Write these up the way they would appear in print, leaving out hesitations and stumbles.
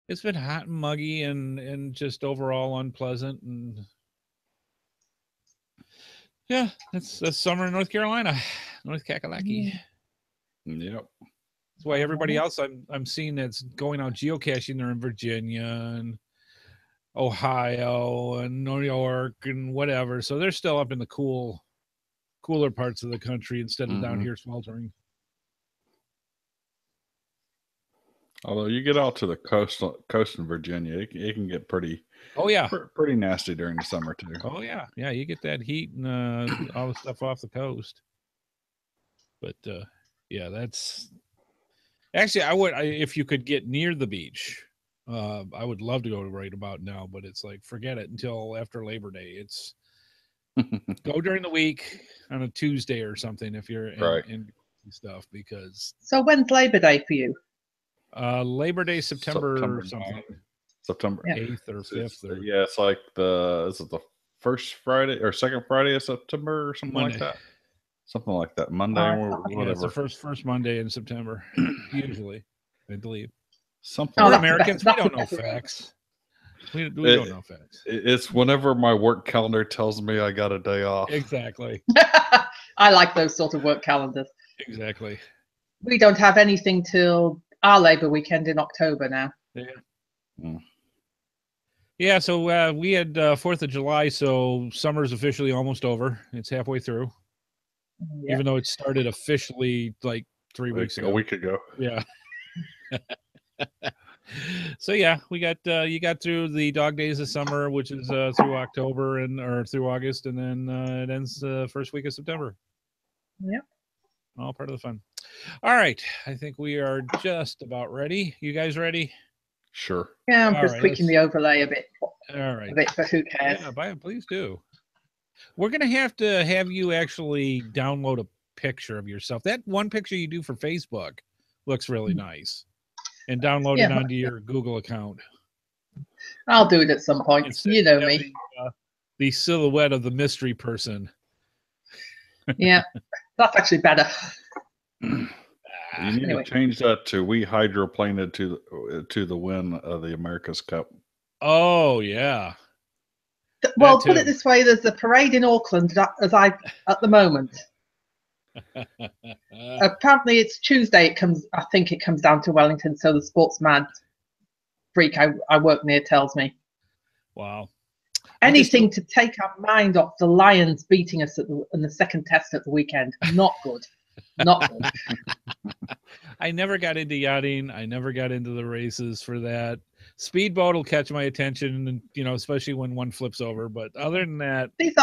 It's been hot and muggy and just overall unpleasant. And yeah, that's summer in North Carolina, North Kakalaki. Yep. That's why everybody else I'm seeing that's going out geocaching, they're in Virginia and Ohio and New York and whatever. So they're still up in the cooler parts of the country instead of down here sweltering. Although you get out to the coast in Virginia, it can get pretty pretty nasty during the summer too. Oh yeah, you get that heat and all the stuff off the coast. But yeah, that's actually if you could get near the beach, I would love to go right about now. But it's like forget it until after Labor Day. It's go during the week on a Tuesday or something if you're in stuff because. So when's Labor Day for you? Labor Day, September something. September 8th or 5th. It's like is it the first Friday or second Friday of September or something like that? Something like that. Monday or whatever. Yeah, it's the first Monday in September, usually, I believe. Something. We're Americans. We don't know facts. We don't know facts. It's whenever my work calendar tells me I got a day off. Exactly. I like those sort of work calendars. Exactly. We don't have anything till our Labor weekend in October now. Yeah. Yeah, so we had 4th of July, so summer's officially almost over. It's halfway through. Yeah. Even though it started officially like 3 weeks ago. A week ago. Yeah. So yeah, we got you got through the dog days of summer, which is through October or through August, and then it ends the first week of September. Yep. All part of the fun. All right. I think we are just about ready. You guys ready? Sure. Yeah, I'm just tweaking the overlay a bit. All right. A bit, but who cares? Yeah, please do. We're going to have you actually download a picture of yourself. That one picture you do for Facebook looks really nice. And download it onto your Google account. I'll do it at some point. You know me. The silhouette of the mystery person. Yeah, that's actually better. You need to change that to we hydroplaned to the win of the America's Cup. Oh yeah. Well, put it this way: there's a parade in Auckland at the moment. Apparently, it's Tuesday. I think it comes down to Wellington. So the sports mad freak I work near tells me. Wow. Anything to take our mind off the Lions beating us in the second test at the weekend. Not good. Not good. I never got into yachting. I never got into the races for that. Speedboat will catch my attention, and especially when one flips over. But other than that, these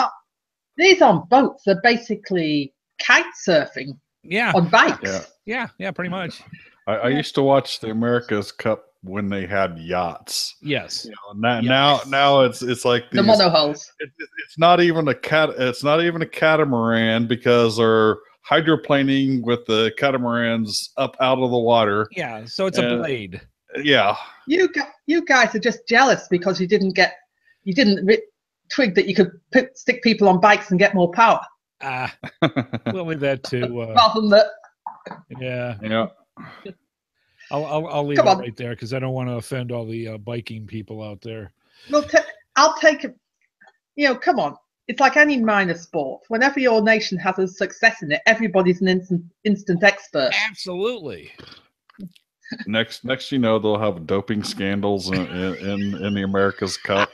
aren't boats. They're basically kite surfing. Yeah. On bikes. Yeah, pretty much. I used to watch the America's Cup when they had yachts. Yes. Now it's like the monohulls. It's not even a catamaran because they're hydroplaning with the catamarans up out of the water. Yeah, so it's a blade. Yeah. You guys are just jealous because you didn't twig that you could stick people on bikes and get more power. We'll leave that to. Rather than that. Yeah. I'll leave it right there because I don't want to offend all the biking people out there. Well, I'll take it. Come on. It's like any minor sport. Whenever your nation has a success in it, everybody's an instant expert. Absolutely. Next, they'll have doping scandals in the America's Cup.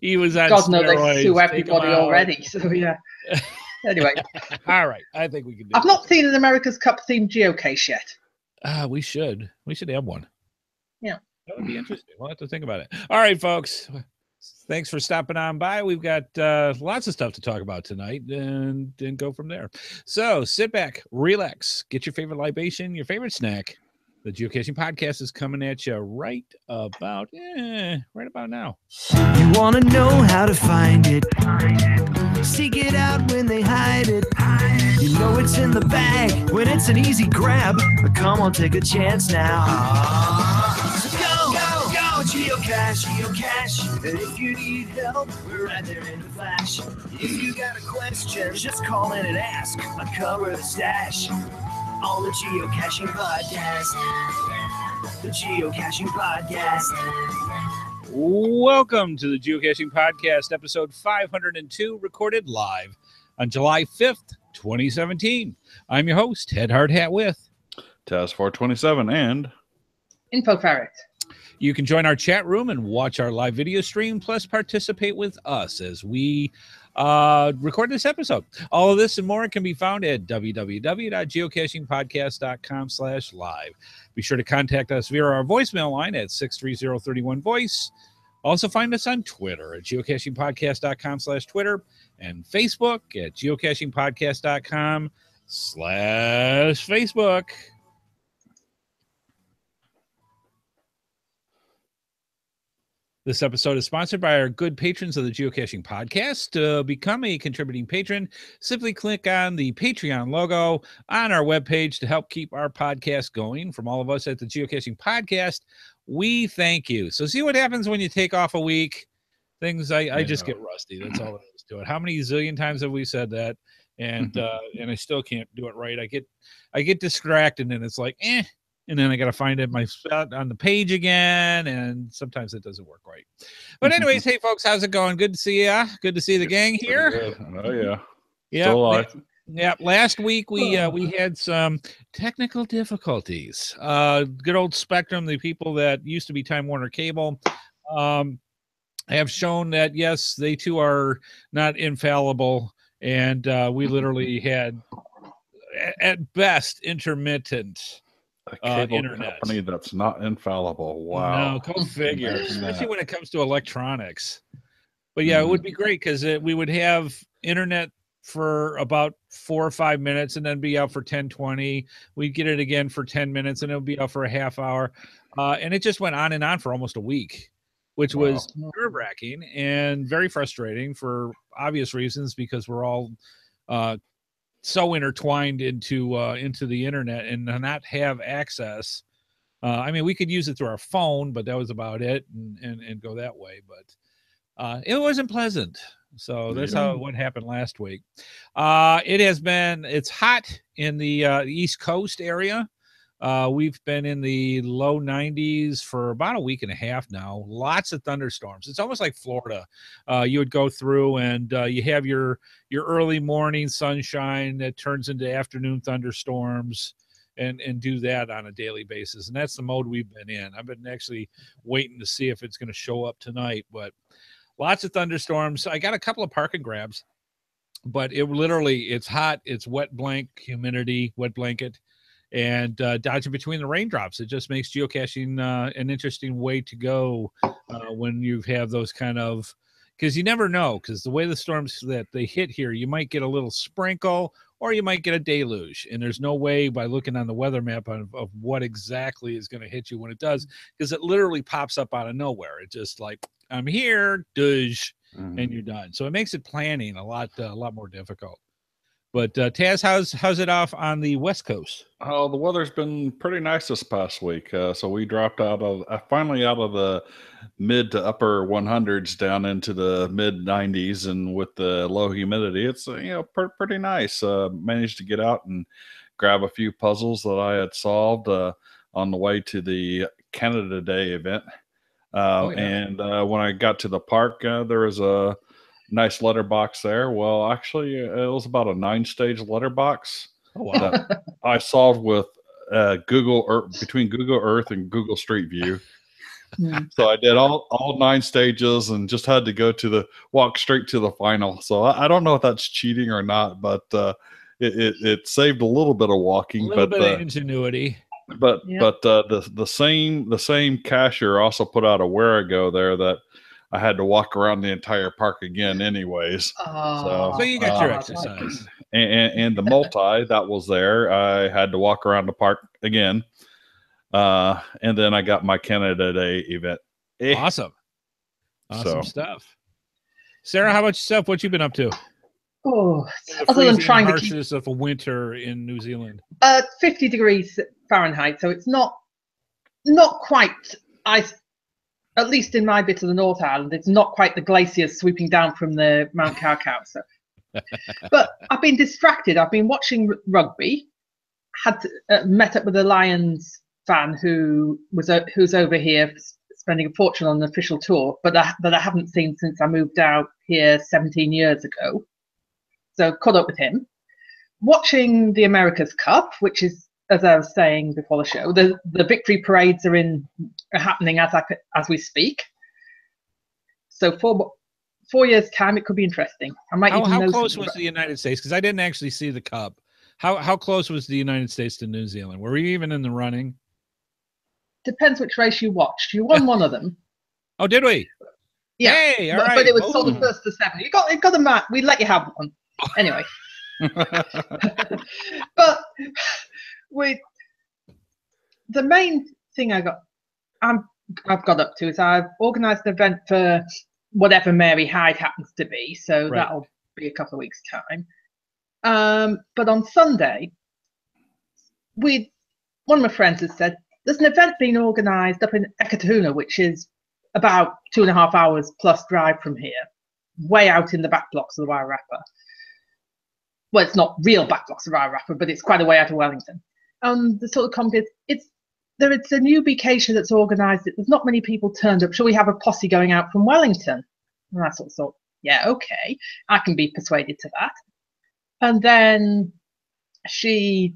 He was on God knows they sue everybody already. So yeah. Anyway. All right. I think we can do I've not seen an America's Cup themed geocache yet. We should. We should have one. Yeah. That would be interesting. We'll have to think about it. All right, folks. Thanks for stopping on by. We've got lots of stuff to talk about tonight and go from there. So sit back, relax, get your favorite libation, your favorite snack. The Geocaching Podcast is coming at you right about now. You want to know how to find it. Seek it out when they hide it. You know it's in the bag when it's an easy grab. But come on, take a chance now. Go, geocache. And if you need help, we're right there in the flash. If you got a question, just call in and ask. Uncover the stash on the Geocaching Podcast. the Geocaching Podcast. Welcome to the Geocaching Podcast, episode 502, recorded live on July 5th, 2017. I'm your host, Headhardhat with Task 427 and Info Ferret. You can join our chat room and watch our live video stream, plus participate with us as we record this episode. All of this and more can be found at www.geocachingpodcast.com/live. Be sure to contact us via our voicemail line at 630-31-VOICE. Also find us on Twitter at geocachingpodcast.com/Twitter and Facebook at geocachingpodcast.com/Facebook. This episode is sponsored by our good patrons of the Geocaching Podcast. To become a contributing patron, simply click on the Patreon logo on our webpage to help keep our podcast going. From all of us at the Geocaching Podcast, we thank you. So see what happens when you take off a week. I just get rusty. That's all there is to it. How many zillion times have we said that? And and I still can't do it right. I get distracted and it's like, and then I got to find it my spot on the page again, and sometimes it doesn't work right. But anyways, hey folks, how's it going? Good to see ya. Good to see the gang here. Oh yeah, yeah. Yeah, last week we had some technical difficulties. Good old Spectrum, the people that used to be Time Warner Cable, have shown that yes, they too are not infallible, and we literally had at best intermittent. A cable company that's not infallible. Wow. No, go figure. Especially when it comes to electronics. But yeah, it would be great because we would have internet for about 4 or 5 minutes and then be out for 10, 20. We'd get it again for 10 minutes and it would be out for a half hour. And it just went on for almost a week, which was nerve-wracking and very frustrating for obvious reasons because we're all so intertwined into the internet and not have access. I mean, we could use it through our phone, but that was about it and go that way. But it wasn't pleasant. So that's what happened last week. It's hot in the East Coast area. We've been in the low 90s for about a week and a half now. Lots of thunderstorms. It's almost like Florida. You would go through and you have your early morning sunshine that turns into afternoon thunderstorms and do that on a daily basis. And that's the mode we've been in. I've been actually waiting to see if it's going to show up tonight, but lots of thunderstorms. I got a couple of parking grabs, but it's hot. It's wet blanket. And dodging between the raindrops. It just makes geocaching an interesting way to go when you have those kind of, because you never know, because the way the storms that they hit here, you might get a little sprinkle or you might get a deluge. And there's no way by looking on the weather map of what exactly is going to hit you when it does, because it literally pops up out of nowhere. It's just like, I'm here, douche, and you're done. So it makes it planning a lot more difficult. But Taz, how's it off on the West Coast? Oh, the weather's been pretty nice this past week. So we dropped finally out of the mid to upper 100s down into the mid 90s, and with the low humidity, it's pretty nice. Managed to get out and grab a few puzzles that I had solved on the way to the Canada Day event. And when I got to the park, there was a nice letterbox there. Well, actually, it was about a 9-stage letterbox that I solved with Google Earth, between Google Earth and Google Street View. So I did all 9 stages and just had to walk straight to the final. So I don't know if that's cheating or not, but it saved a little bit of walking, a little bit of ingenuity. But the same cashier also put out a where ago there that I had to walk around the entire park again anyways. So you got your exercise. And the multi that was there, I had to walk around the park again. And then I got my Canada Day event. Awesome stuff. Sarah, how about yourself? What you been up to? Oh, other than trying to keep of a winter in New Zealand. 50 degrees Fahrenheit, so it's not quite ice. At least in my bit of the North Island, it's not quite the glaciers sweeping down from the Mount Carcow. So. But I've been distracted. I've been watching rugby. Had met up with the Lions fan who's over here spending a fortune on an official tour, but I haven't seen since I moved out here 17 years ago. So caught up with him, watching the America's Cup, which is, as I was saying before the show, the victory parades are happening as we speak. So 4 years' time, it could be interesting. I might even know. How close was the United States? Because I didn't actually see the Cup. How close was the United States to New Zealand? Were we even in the running? Depends which race you watched. You won one of them. Oh, did we? Yeah. Hey, all right. But it was sort of first to seven. You got a match. We let you have one. Anyway. But the main thing I've got up to is I've organised an event for whatever Mary Hyde happens to be. So that'll be a couple of weeks' time. But on Sunday, one of my friends has said, there's an event being organised up in Ekatuna, which is about 2.5 hours plus drive from here, way out in the back blocks of the Wairarapa. Well, it's not real back blocks of Wairarapa, but it's quite a way out of Wellington. The sort of comment is, it's a new geocacher that's organised. There's not many people turned up. Shall we have a posse going out from Wellington? And I sort of thought, yeah, okay, I can be persuaded to that. And then she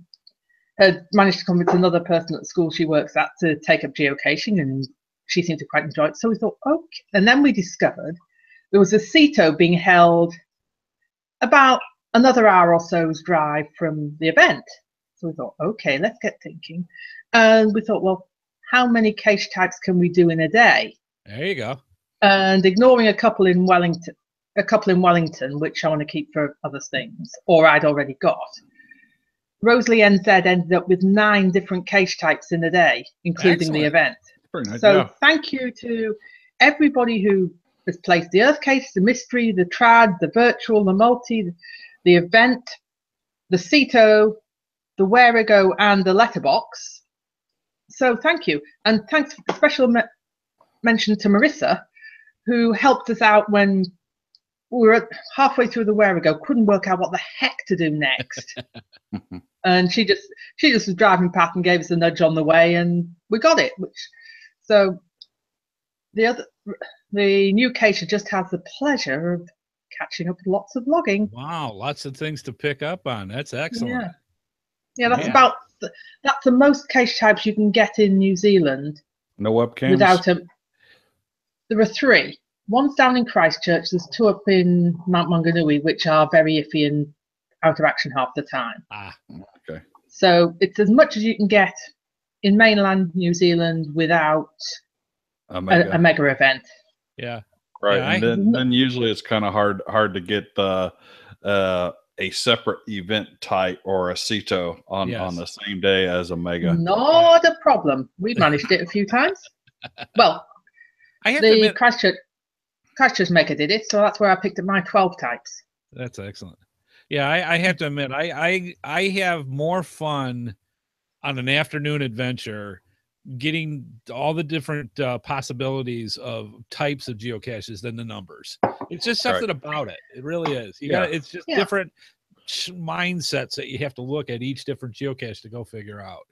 had managed to convince another person at the school she works at to take up geocaching, and she seemed to quite enjoy it. So we thought, okay. And then we discovered there was a CETO being held about another hour or so's drive from the event. So we thought, okay, let's get thinking. And we thought, well, how many cache types can we do in a day? There you go. And ignoring a couple in Wellington, which I want to keep for other things, or I'd already got, Rosalie NZ ended up with 9 different cache types in a day, including the event. Nice, so thank you to everybody who has placed the Earth cache, the mystery, the trad, the virtual, the multi, the event, the CETO, the Wherigo, and the letterbox. So thank you. And thanks for a special mention to Marissa, who helped us out when we were halfway through the Wherigo, couldn't work out what the heck to do next. And she just was driving past and gave us a nudge on the way, and we got it. So the new cacher just has the pleasure of catching up with lots of logging. Wow, lots of things to pick up on. That's excellent. Yeah, that's the most cache types you can get in New Zealand. No webcams? Without them. There are 3. One's down in Christchurch. There's 2 up in Mount Maunganui, which are very iffy and out of action half the time. Okay. So it's as much as you can get in mainland New Zealand without a mega event. Yeah. Right. Yeah, and then usually it's kind of hard to get a separate event type or a CETO on the same day as a mega. Not a problem. We've managed it a few times. Well, I have to admit, Christchurch Mega did it, so that's where I picked up my 12 types. That's excellent. Yeah, I have to admit, I have more fun on an afternoon adventure getting all the different possibilities of types of geocaches than the numbers. It's just something about it. It really is. It's just different mindsets that you have to look at each different geocache to go figure out.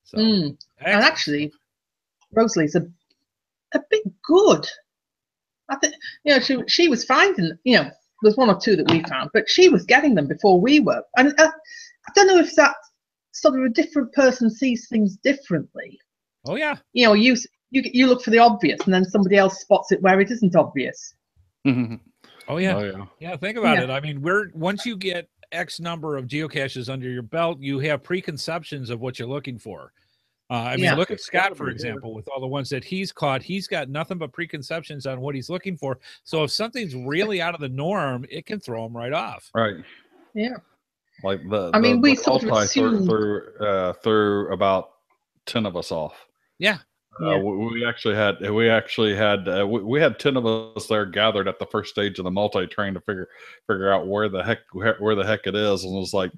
So, and actually, Rosalie's a bit good. I think she was finding there's 1 or 2 that we found, but she was getting them before we were. And I don't know if that sort of a different person sees things differently. Oh yeah. You look for the obvious, and then somebody else spots it where it isn't obvious. Oh yeah. Yeah. Think about it. I mean, once you get X number of geocaches under your belt, you have preconceptions of what you're looking for. Look at Scott, for example, with all the ones that he's caught. He's got nothing but preconceptions on what he's looking for. So if something's really out of the norm, it can throw him right off. Right. Yeah. Like we sort of assumed threw about 10 of us off. Yeah. We had 10 of us there gathered at the first stage of the multi trying to figure out where the heck it is, and it was like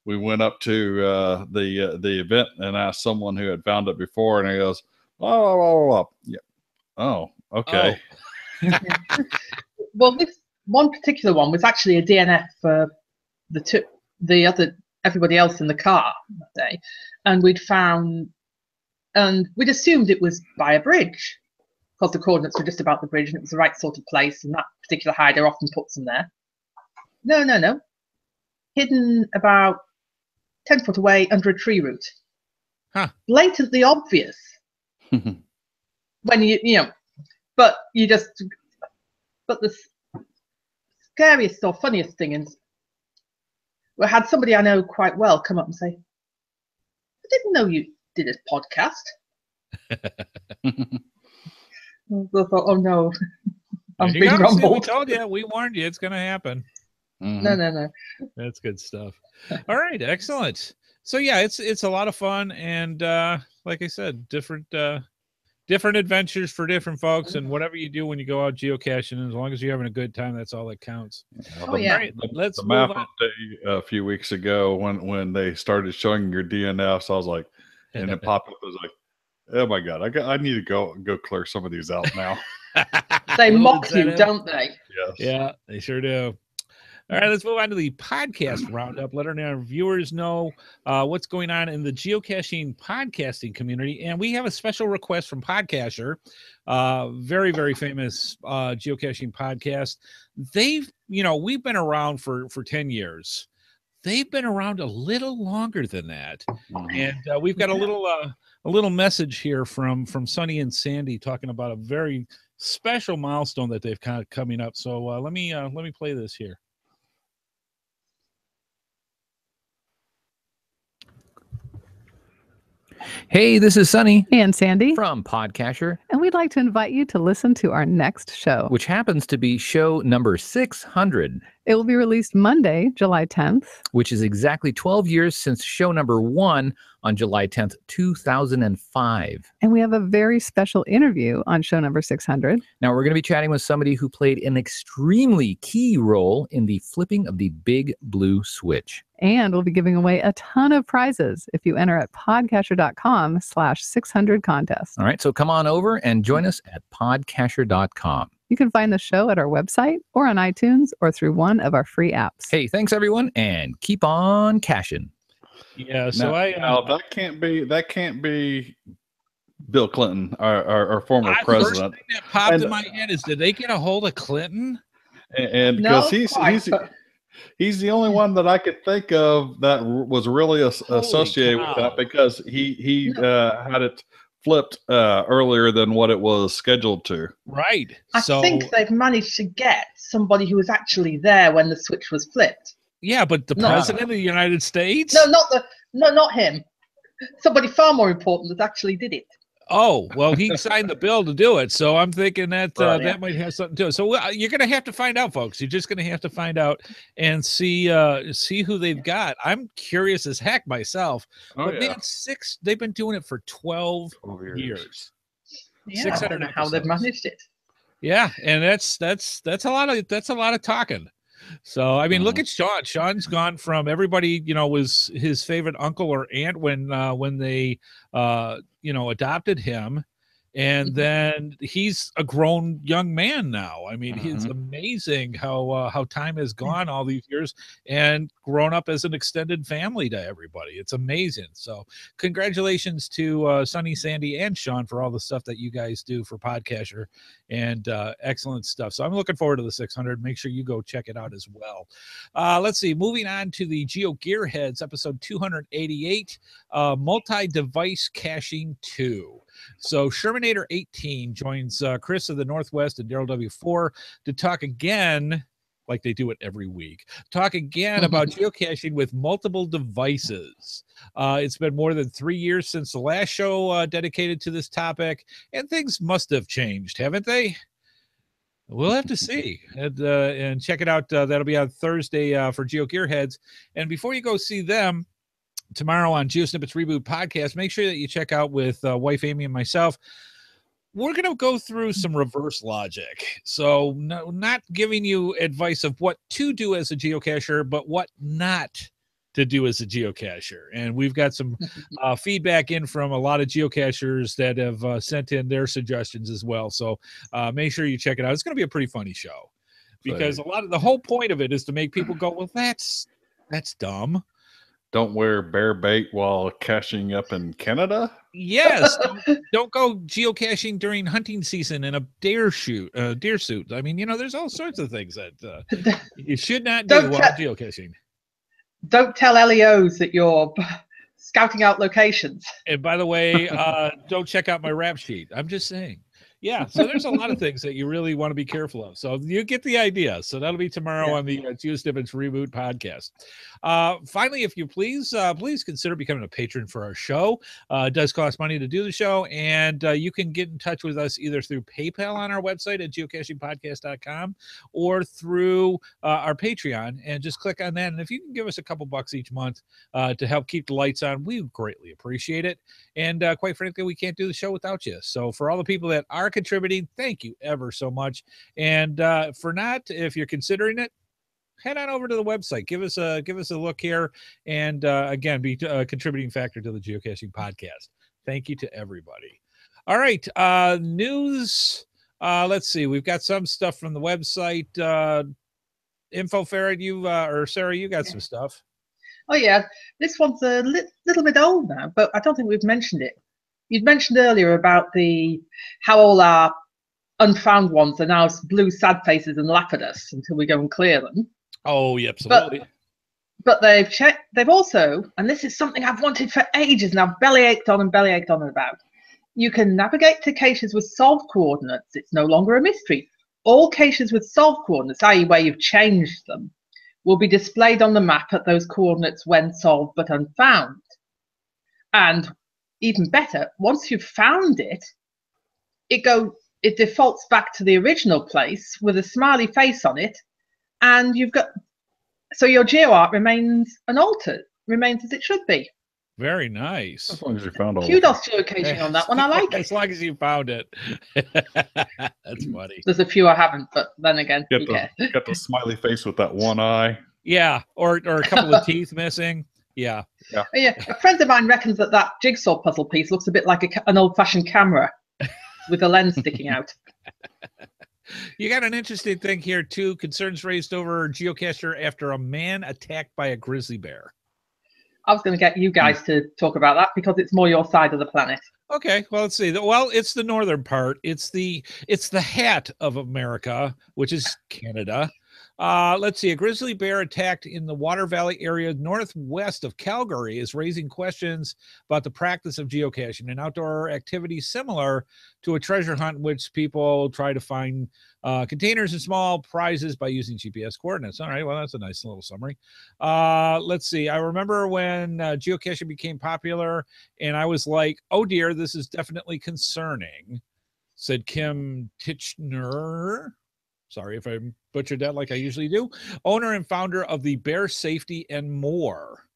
we went up to the event and asked someone who had found it before, and he goes, "Oh, yeah, oh, okay." Oh. Well, this one particular one was actually a DNF for everybody else in the car that day, and we'd found And we'd assumed it was by a bridge, because the coordinates were just about the bridge and it was the right sort of place, and that particular hider often puts them there. No. Hidden about 10 foot away under a tree root. Huh. Blatantly obvious. When but the scariest or funniest thing is, we had somebody I know quite well come up and say, I didn't know you did a podcast. I thought, oh no, I'm being rumbled. We told you, we warned you, it's going to happen. No. That's good stuff. All right, excellent. So yeah, it's a lot of fun, and like I said, different adventures for different folks, and whatever you do when you go out geocaching, as long as you're having a good time, that's all that counts. Oh yeah. All right, let's the move map on. update a few weeks ago when they started showing your DNFs, I was like, and it popped up, I was like, oh my god, I need to go clear some of these out now. They mock you, don't they? Yes. Yeah, they sure do. All right, let's move on to the podcast roundup. Let our viewers know what's going on in the geocaching podcasting community. And we have a special request from Podcaster, very, very famous geocaching podcast. We've been around for 10 years. They've been around a little longer than that. And we've got a little message here from Sonny and Sandy talking about a very special milestone that they've got coming up. So let me play this here. Hey, this is Sunny and Sandy from Podcaster, and we'd like to invite you to listen to our next show, which happens to be show number 600. It will be released Monday, July 10th, which is exactly 12 years since show number 1 on July 10th, 2005. And we have a very special interview on show number 600. Now, we're going to be chatting with somebody who played an extremely key role in the flipping of the big blue switch. And we'll be giving away a ton of prizes if you enter at podcaster.com/600 contest. All right, so come on over and join us at podcaster.com. You can find the show at our website or on iTunes or through one of our free apps. Hey, thanks everyone, and keep on caching. Yeah, so that can't be Bill Clinton, our former president. The first thing that popped in my head is, did they get a hold of Clinton? And because he's the only one that I could think of that was really associated with that, because he had it flipped earlier than what it was scheduled to. Right. I think they've managed to get somebody who was actually there when the switch was flipped. Yeah, but the president of the United States? No, not him. Somebody far more important that actually did it. Oh, well, he signed the bill to do it, so I'm thinking that that might have something to do. So you're going to have to find out, folks. You're just going to have to find out and see who they've got. I'm curious as heck myself. But man, they've been doing it for 12 years. Yeah, I don't know how they've managed it. Yeah, and that's a lot of talking. So I mean, look at Sean. Sean's gone from everybody, was his favorite uncle or aunt when they adopted him, and then he's a grown young man now. I mean, it's amazing how time has gone all these years and grown up as an extended family to everybody. It's amazing. So congratulations to Sonny, Sandy, and Sean for all the stuff that you guys do for Podcaster, and excellent stuff. So I'm looking forward to the 600. Make sure you go check it out as well. Let's see. Moving on to the Geo Gearheads, episode 288, multi-device caching 2. So Shermanator 18 joins Chris of the Northwest and Daryl W4 to talk again, like they do it every week, about geocaching with multiple devices. It's been more than 3 years since the last show dedicated to this topic, and things must have changed, haven't they? We'll have to see. And check it out. That'll be on Thursday for Geo Gearheads. And before you go see them, tomorrow on GeoSnippets Reboot Podcast, make sure that you check out with wife Amy and myself. We're going to go through some reverse logic. So not giving you advice of what to do as a geocacher, but what not to do as a geocacher. And we've got some feedback in from a lot of geocachers that have sent in their suggestions as well. So make sure you check it out. It's going to be a pretty funny show, because the whole point of it is to make people go, well, that's dumb. don't wear bear bait while caching up in Canada. Yes, don't go geocaching during hunting season in a deer suit. I mean, there's all sorts of things that you should not do while geocaching. Don't tell LEOs that you're scouting out locations. And by the way, don't check out my rap sheet. I'm just saying. Yeah, so there's a lot of things that you really want to be careful of. So you get the idea. So that'll be tomorrow on the Geosnippets Reboot podcast. Finally, if you please consider becoming a patron for our show. It does cost money to do the show, and you can get in touch with us either through PayPal on our website at geocachingpodcast.com or through our Patreon, and just click on that. And if you can give us a couple bucks each month to help keep the lights on, we greatly appreciate it. And quite frankly, we can't do the show without you. So for all the people that are contributing, thank you ever so much. And for not, if you're considering it, head on over to the website. Give us a look here, and again, be a contributing factor to the Geocaching podcast. Thank you to everybody. All right, news. Let's see. We've got some stuff from the website. Info Ferret, or Sarah, you got some stuff. Oh yeah, this one's a little bit old now, but I don't think we've mentioned it. You'd mentioned earlier about how all our unfound ones are now blue sad faces and laugh at us until we go and clear them. Oh, yeah, absolutely. But they've also, and this is something I've wanted for ages and I've bellyached on about. You can navigate to caches with solved coordinates. It's no longer a mystery. All caches with solved coordinates, i.e. where you've changed them, will be displayed on the map at those coordinates when solved but unfound. And even better, once you've found it, it defaults back to the original place with a smiley face on it, and so your GeoArt remains unaltered, remains as it should be. Very nice. As long as you found all. Kudos geocaching on that one. I like it. As long as you found it. That's funny. There's a few I haven't, but then again, got the smiley face with that one eye. Yeah, or a couple of teeth missing. Yeah. A friend of mine reckons that jigsaw puzzle piece looks a bit like an old-fashioned camera with a lens sticking out. You got an interesting thing here too. Concerns raised over geocacher after a man attacked by a grizzly bear. I was going to get you guys to talk about that because it's more your side of the planet. Okay, well, let's see. Well, it's the northern part. It's the hat of America, which is Canada. Let's see. A grizzly bear attacked in the Water Valley area northwest of Calgary is raising questions about the practice of geocaching, an outdoor activity similar to a treasure hunt in which people try to find containers and small prizes by using GPS coordinates. All right, well, that's a nice little summary. Let's see. I remember when geocaching became popular, and I was like, oh, dear, this is definitely concerning, said Kim Titchener. Sorry if I butchered that like I usually do. Owner and founder of the Bear Safety and More.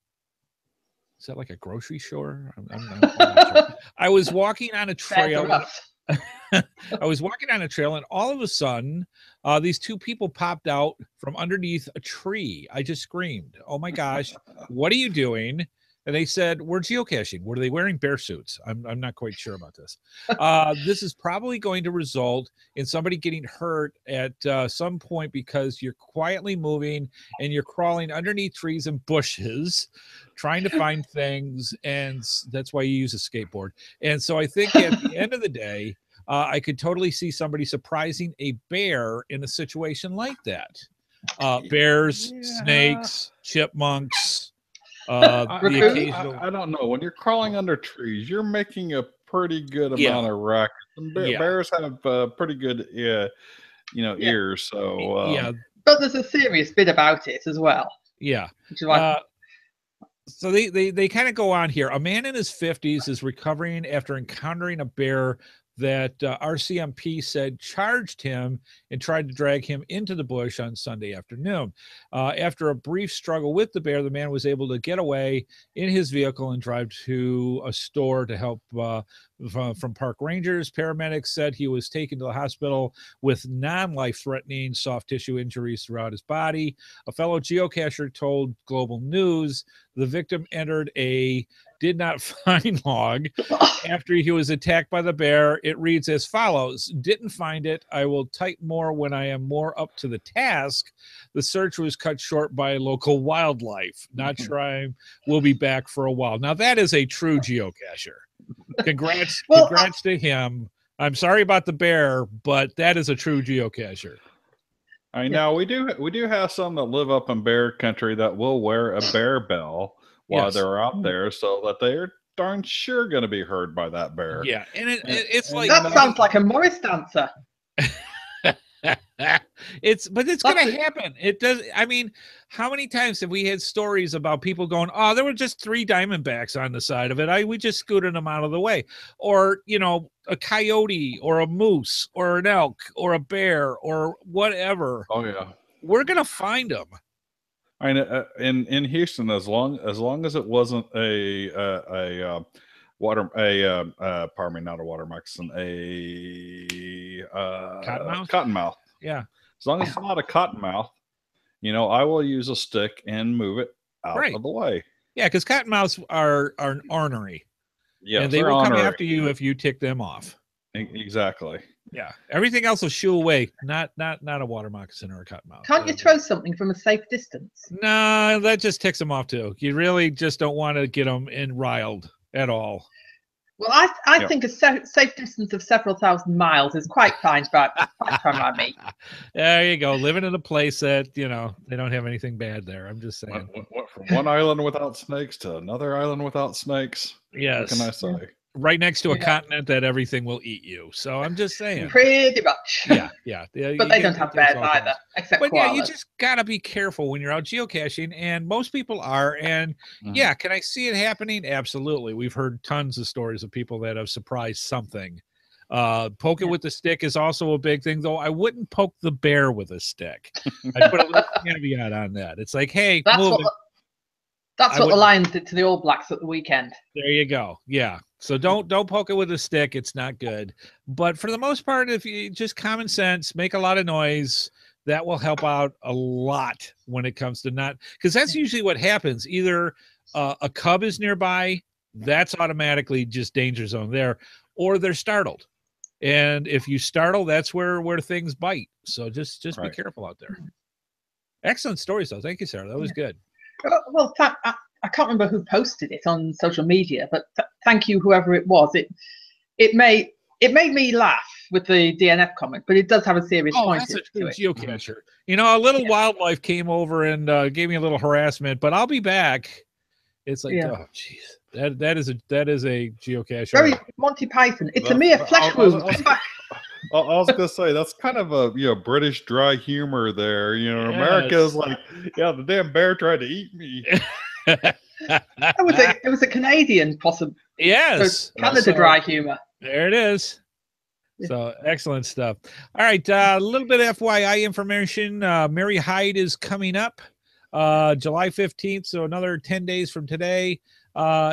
Is that like a grocery store? I'm not sure. I was walking on a trail. I was walking on a trail, and all of a sudden, these two people popped out from underneath a tree. I just screamed, "Oh my gosh, what are you doing?" And they said, "We're geocaching." Were they wearing bear suits? I'm not quite sure about this. This is probably going to result in somebody getting hurt at some point because you're quietly moving and you're crawling underneath trees and bushes, trying to find things, and that's why you use a skateboard. And so I think at the end of the day, I could totally see somebody surprising a bear in a situation like that. Bears, snakes, chipmunks. I don't know. When you're crawling under trees, you're making a pretty good amount of racket. Bears have pretty good, ears. So but there's a serious bit about it as well. Yeah. Which is why so they kind of go on here. A man in his 50s is recovering after encountering a bear that RCMP said charged him and tried to drag him into the bush on Sunday afternoon. After a brief struggle with the bear, the man was able to get away in his vehicle and drive to a store to help from park rangers. Paramedics said he was taken to the hospital with non-life-threatening soft tissue injuries throughout his body. A fellow geocacher told Global News the victim entered a did not find log after he was attacked by the bear. It reads as follows: didn't find it. I will type more when I am more up to the task. The search was cut short by local wildlife. Not sure I will be back for a while. Now that is a true geocacher. Congrats to him. I'm sorry about the bear, but that is a true geocacher. I know we do have some that live up in bear country that will wear a bear bell while they're out there, so that they're darn sure going to be heard by that bear. Yeah, and it's like that sounds like a Morris dancer. it's going to happen. It does. I mean, how many times have we had stories about people going, "Oh, there were just 3 diamondbacks on the side of it. We just scooted them out of the way," or a coyote or a moose or an elk or a bear or whatever. Oh yeah, we're gonna find them. I know, in Houston, as long as it wasn't a not a water moccasin, a cottonmouth. Yeah, as long as it's not a cottonmouth, I will use a stick and move it out of the way. Yeah, because cottonmouths are ornery. Yeah, and they will come after you if you tick them off. Exactly. Yeah, everything else will shoo away. Not a water moccasin or a cottonmouth. Can't you throw something from a safe distance? No, that just ticks them off too. You really just don't want to get them riled at all. Well, I think a safe distance of several thousand miles is quite fine by me. There you go. Living in a place that, they don't have anything bad there. I'm just saying. From one island without snakes to another island without snakes. Yes. What can I say? Right next to a continent that everything will eat you. So I'm just saying. Pretty much. Yeah. But they don't have bears either, except koalas. Yeah, you just got to be careful when you're out geocaching, and most people are. And yeah, can I see it happening? Absolutely. We've heard tons of stories of people that have surprised something. Poke it with the stick is also a big thing, though. I wouldn't poke the bear with a stick. I'd put a little caveat on that. It's like, hey, that's what the Lions did to the All Blacks at the weekend. There you go. Yeah. So don't poke it with a stick. It's not good. But for the most part, if you just common sense, make a lot of noise, that will help out a lot when it comes to because that's usually what happens. Either a cub is nearby, that's automatically just danger zone there, or they're startled. And if you startle, that's where things bite. So just be careful out there. Excellent stories, though. Thank you, Sarah. That was good. Well, I can't remember who posted it on social media, but thank you, whoever it was. It made me laugh with the DNF comment, but it does have a serious point that's to a it. Geocacher. A little wildlife came over and gave me a little harassment, but I'll be back. It's like, oh, jeez, that is a geocacher. Very Monty Python. It's a mere flesh wound. I was gonna say that's kind of a British dry humor there. America's like, the damn bear tried to eat me. It was a Canadian possible. Yes, Canada dry humor. There it is. So excellent stuff. All right, a little bit of FYI information. Mary Hyde is coming up July 15th, so another 10 days from today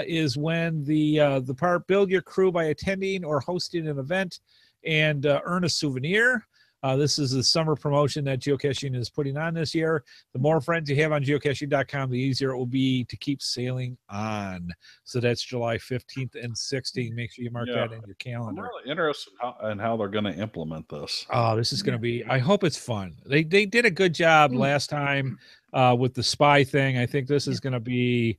is when the part build your crew by attending or hosting an event and earn a souvenir. This is the summer promotion that geocaching is putting on this year. The more friends you have on geocaching.com, the easier it will be to keep sailing on. So that's July 15th and 16th. Make sure you mark that in your calendar. I'm really interested in how they're going to implement this. Oh, this is going to be, I hope it's fun. They did a good job last time with the spy thing. I think this is going to be,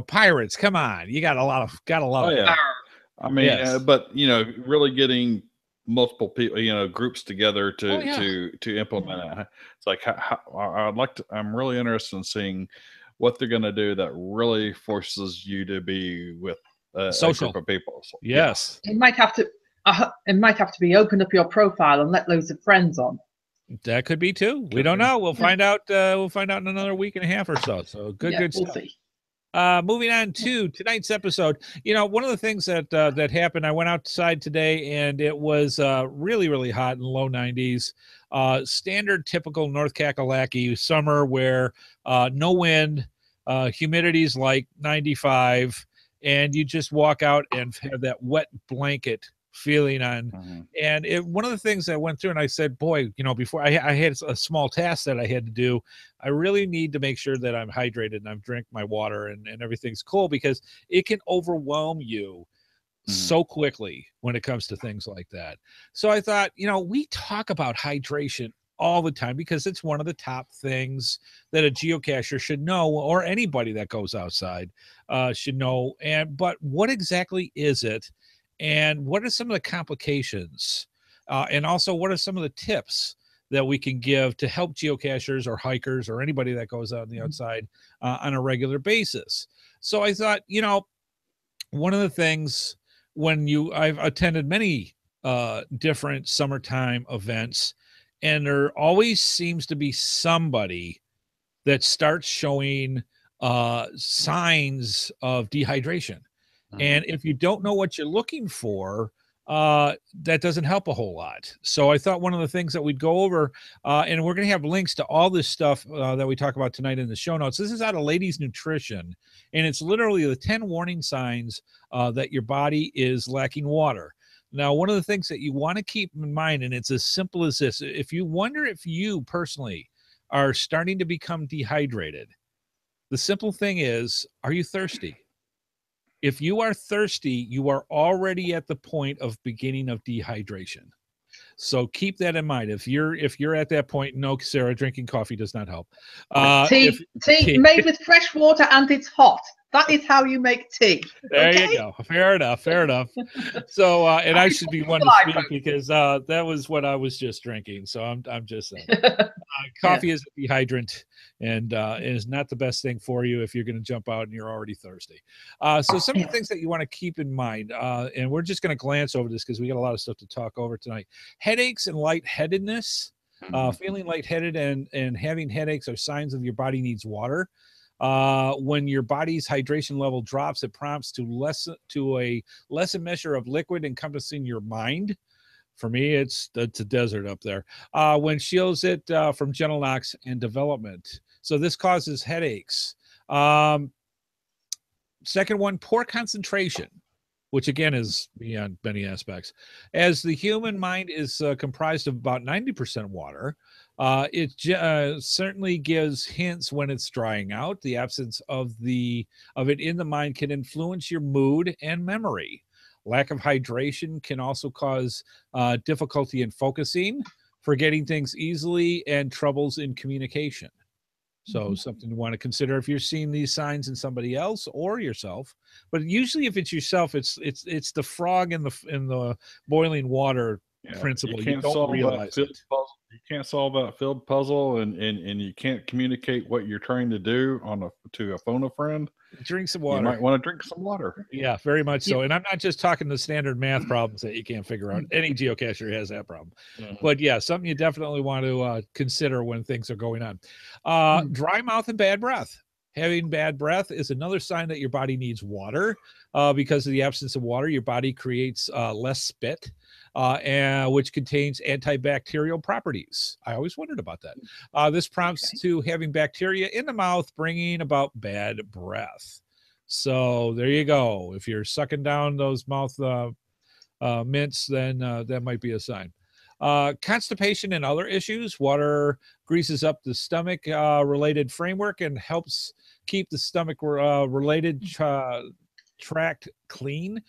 pirates. Come on. You got a lot of yeah. I mean, but, really getting multiple people, groups together to implement it. It's like I'm really interested in seeing what they're going to do that really forces you to be with a group of people. So, yes, it might have to be open up your profile and let loads of friends on. That could be too. We don't know. We'll find out. We'll find out in another week and a half or so. So good we'll stuff. See. Moving on to tonight's episode. One of the things that happened, I went outside today and it was really, really hot in the low 90s. Standard, typical North Kakalaki summer where no wind, humidity's like 95, and you just walk out and have that wet blanket feeling on. Mm-hmm. And one of the things I went through, and I said, boy, before I had a small task that I had to do, I really need to make sure that I'm hydrated and I've drank my water and everything's cool, because it can overwhelm you so quickly when it comes to things like that. So I thought, we talk about hydration all the time because it's one of the top things that a geocacher should know, or anybody that goes outside should know. But what exactly is it? And what are some of the complications? And also, what are some of the tips that we can give to help geocachers or hikers or anybody that goes out on the outside on a regular basis? So I thought, one of the things I've attended many different summertime events, and there always seems to be somebody that starts showing signs of dehydration. And if you don't know what you're looking for, that doesn't help a whole lot. So I thought one of the things that we'd go over, and we're going to have links to all this stuff that we talk about tonight in the show notes. This is out of Ladies Nutrition, and it's literally the 10 warning signs that your body is lacking water. Now, one of the things that you want to keep in mind, and it's as simple as this, if you wonder if you personally are starting to become dehydrated, the simple thing is, are you thirsty? If you are thirsty, you are already at the point of beginning of dehydration. So keep that in mind. If you're at that point, no, Sarah, drinking coffee does not help. Tea made with fresh water and it's hot. That is how you make tea. There okay? you go. Fair enough. So, and I should be one to speak because that was what I was just drinking. So I'm just saying. Coffee is a dehydrant, and is not the best thing for you if you're going to jump out and you're already thirsty. So some of the things that you want to keep in mind, and we're just going to glance over this because we got a lot of stuff to talk over tonight. Headaches and lightheadedness. Feeling lightheaded and having headaches are signs of your body needs water. When your body's hydration level drops, it prompts to a lesser measure of liquid encompassing your mind. For me, it's a desert up there. When shields it from gentle knocks and development. So this causes headaches. Second one, poor concentration, which again is beyond many aspects. As the human mind is comprised of about 90% water, it certainly gives hints when it's drying out. The absence of it in the mind can influence your mood and memory. Lack of hydration can also cause difficulty in focusing, forgetting things easily, and troubles in communication. So something you want to consider if you're seeing these signs in somebody else or yourself. But usually, if it's yourself, it's the frog in the boiling water principle. You don't realize it. You can't solve that field puzzle, and you can't communicate what you're trying to do to a phone a friend. Drink some water. You might want to drink some water. Yeah, very much so. And I'm not just talking the standard math problems that you can't figure out. Any geocacher has that problem. But yeah, something you definitely want to consider when things are going on. Dry mouth and bad breath. Having bad breath is another sign that your body needs water. Because of the absence of water, your body creates less spit, which contains antibacterial properties. I always wondered about that. This prompts to having bacteria in the mouth, bringing about bad breath. So there you go. If you're sucking down those mouth mints, then that might be a sign. Constipation and other issues. Water greases up the stomach related framework and helps keep the stomach related tract clean.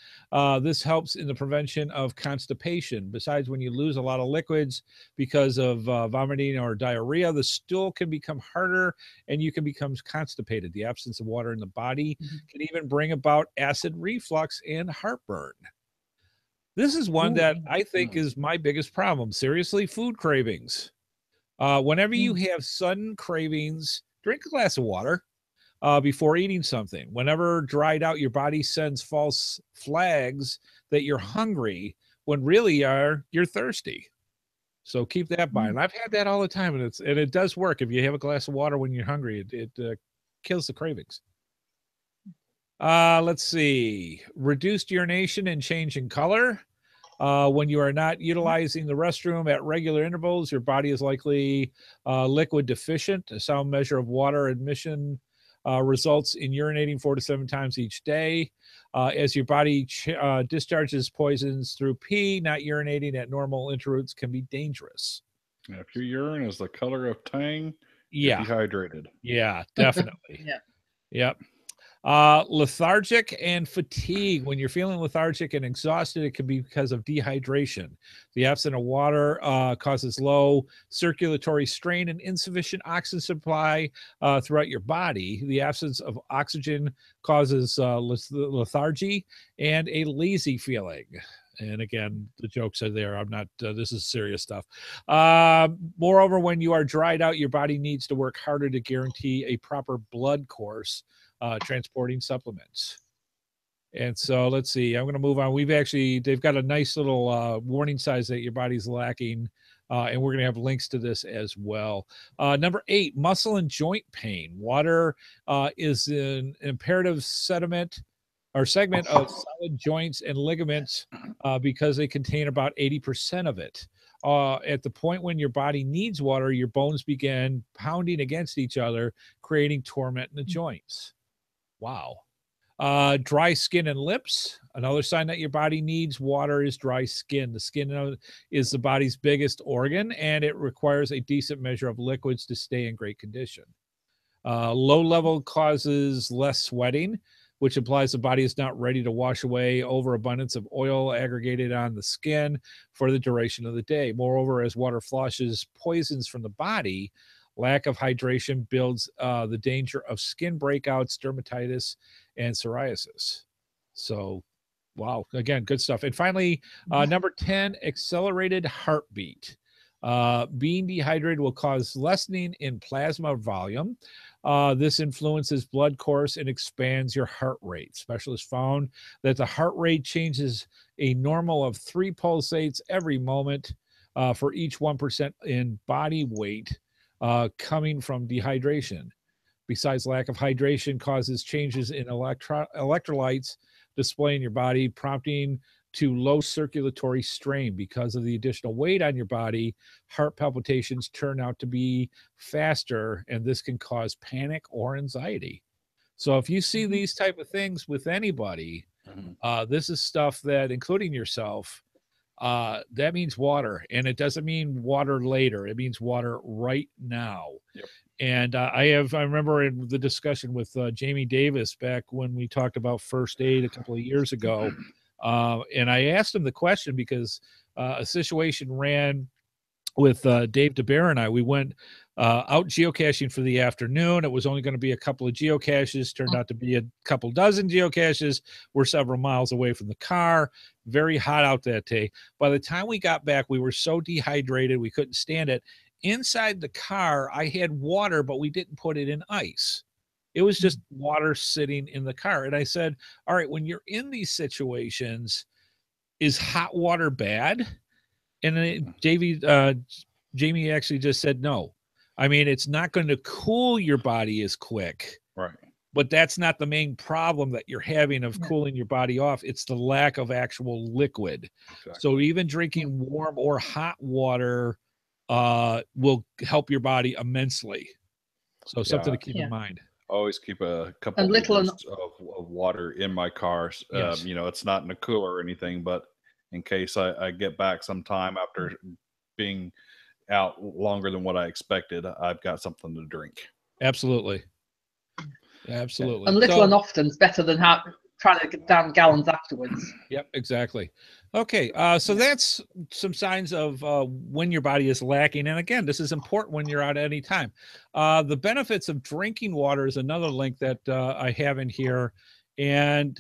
This helps in the prevention of constipation. Besides, when you lose a lot of liquids because of vomiting or diarrhea, the stool can become harder and you can become constipated. The absence of water in the body can even bring about acid reflux and heartburn. This is one that I think is my biggest problem. Seriously, food cravings. Whenever you have sudden cravings, drink a glass of water before eating something. Whenever dried out, your body sends false flags that you're hungry when really you're thirsty. So keep that in mind. I've had that all the time, and it does work. If you have a glass of water when you're hungry, it kills the cravings. Let's see. Reduced urination and change in color. When you are not utilizing the restroom at regular intervals, your body is likely liquid deficient. A sound measure of water admission results in urinating 4 to 7 times each day. As your body discharges poisons through pee, not urinating at normal intervals can be dangerous. Yeah, if your urine is the color of Tang, Yeah. you're dehydrated. Yeah, definitely. Yeah. Yep. Lethargic and fatigue. When you're feeling lethargic and exhausted, it can be because of dehydration. The absence of water causes low circulatory strain and insufficient oxygen supply throughout your body. The absence of oxygen causes lethargy and a lazy feeling. And again, the jokes are there. I'm not, this is serious stuff. Moreover, when you are dried out, your body needs to work harder to guarantee a proper blood course, transporting supplements. And so let's see, I'm going to move on. They've got a nice little warning signs that your body's lacking. And we're going to have links to this as well. Number 8, muscle and joint pain. Water is an imperative segment of solid joints and ligaments because they contain about 80% of it. At the point when your body needs water, your bones begin pounding against each other, creating torment in the joints. Wow. Dry skin and lips. Another sign that your body needs water is dry skin. The skin is the body's biggest organ, and it requires a decent measure of liquids to stay in great condition. Low level causes less sweating, which implies the body is not ready to wash away overabundance of oil aggregated on the skin for the duration of the day. Moreover, as water flushes poisons from the body, lack of hydration builds the danger of skin breakouts, dermatitis, and psoriasis. So, wow, again, good stuff. And finally, number 10, accelerated heartbeat. Being dehydrated will cause lessening in plasma volume. This influences blood course and expands your heart rate. Specialists found that the heart rate changes a normal of 3 pulsates every moment for each 1% in body weight coming from dehydration. Besides, lack of hydration causes changes in electrolytes display in your body, prompting to low circulatory strain. Because of the additional weight on your body, heart palpitations turn out to be faster, and this can cause panic or anxiety. So if you see these type of things with anybody, this is stuff that, including yourself, that means water, and it doesn't mean water later. It means water right now. Yep. And I remember in the discussion with Jamie Davis back when we talked about first aid a couple of years ago, and I asked him the question because a situation ran with Dave DeBear and I. We went out geocaching for the afternoon. It was only going to be a couple of geocaches, turned out to be a couple dozen geocaches. We're several miles away from the car, very hot out that day. By the time we got back, we were so dehydrated, we couldn't stand it. Inside the car, I had water, but we didn't put it in ice. It was just water sitting in the car. And I said, all right, when you're in these situations, is hot water bad? And then Jamie actually just said no. I mean, it's not going to cool your body as quick. Right. But that's not the main problem that you're having of cooling your body off. It's the lack of actual liquid. Exactly. So even drinking warm or hot water will help your body immensely. So something to keep in mind. Always keep a couple of liters of water in my car. Yes. It's not in a cooler or anything, but in case I get back sometime after being out longer than what I expected, I've got something to drink. Absolutely. Absolutely. And little and often is better than trying to get down gallons afterwards. Yep, exactly. Okay, so that's some signs of when your body is lacking. And again, this is important when you're out at any time. The benefits of drinking water is another link that I have in here. And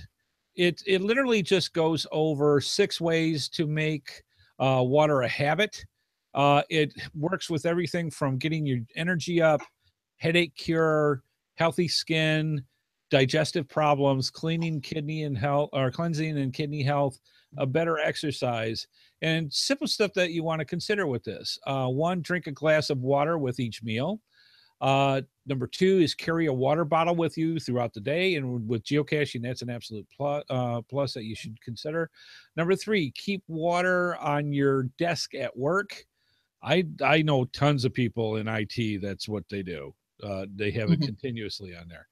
it literally just goes over 6 ways to make water a habit. It works with everything from getting your energy up, headache cure, healthy skin, digestive problems, cleansing and kidney health, a better exercise, and simple stuff that you want to consider with this. 1, drink a glass of water with each meal. Number 2 is carry a water bottle with you throughout the day. And with geocaching, that's an absolute plus that you should consider. Number 3, keep water on your desk at work. I know tons of people in IT. That's what they do. They have it continuously on there.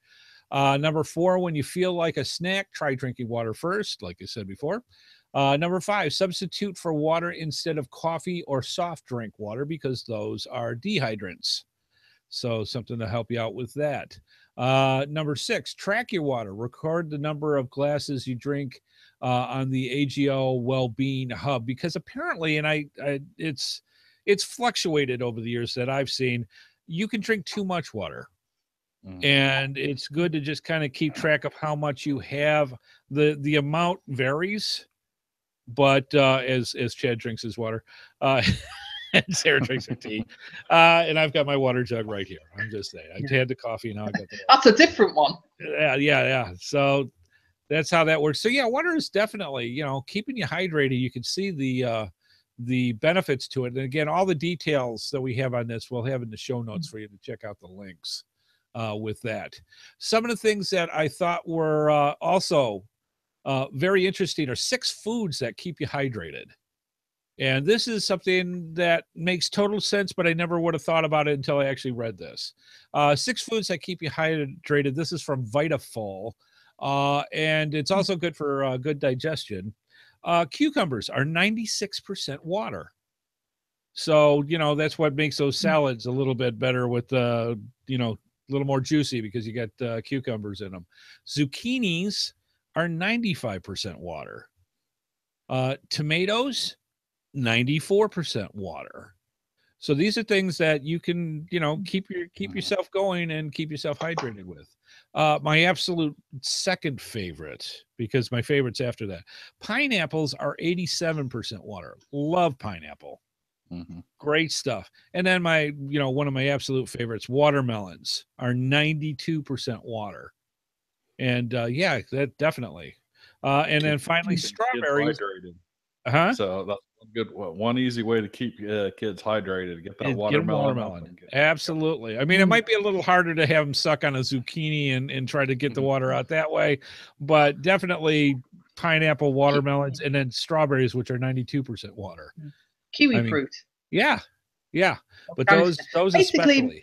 Number 4, when you feel like a snack, try drinking water first, like I said before. Number 5, substitute for water instead of coffee or soft drink water because those are dehydrants. So something to help you out with that. Number 6, track your water. Record the number of glasses you drink on the AGO Wellbeing Hub because apparently, and it's fluctuated over the years that I've seen, you can drink too much water. And it's good to just kind of keep track of how much you have. The amount varies, but as Chad drinks his water, and Sarah drinks her tea, and I've got my water jug right here. I'm just saying, I had the coffee, now I got the water. That's a different one. Yeah. So that's how that works. So yeah, water is definitely, keeping you hydrated. You can see the benefits to it. And again, all the details that we have on this, we'll have in the show notes for you to check out the links with that. Some of the things that I thought were also very interesting are 6 foods that keep you hydrated. And this is something that makes total sense, but I never would have thought about it until I actually read this. 6 foods that keep you hydrated. This is from Vitaful, and it's also good for good digestion. Cucumbers are 96% water. So, that's what makes those salads a little bit better with, a little more juicy because you got cucumbers in them. Zucchinis are 95% water. Tomatoes, 94% water. So these are things that you can, keep yourself going and keep yourself hydrated with. My absolute second favorite, because my favorite's after that, pineapples are 87% water. Love pineapple. Great stuff. And then one of my absolute favorites, watermelons are 92% water. And that definitely. And then finally strawberries. So that's one easy way to keep kids hydrated. Get that watermelon. Absolutely. I mean, it might be a little harder to have them suck on a zucchini and try to get the water out that way, but definitely pineapple, watermelons, and then strawberries, which are 92% water. Kiwi fruit. Yeah. But those basically especially.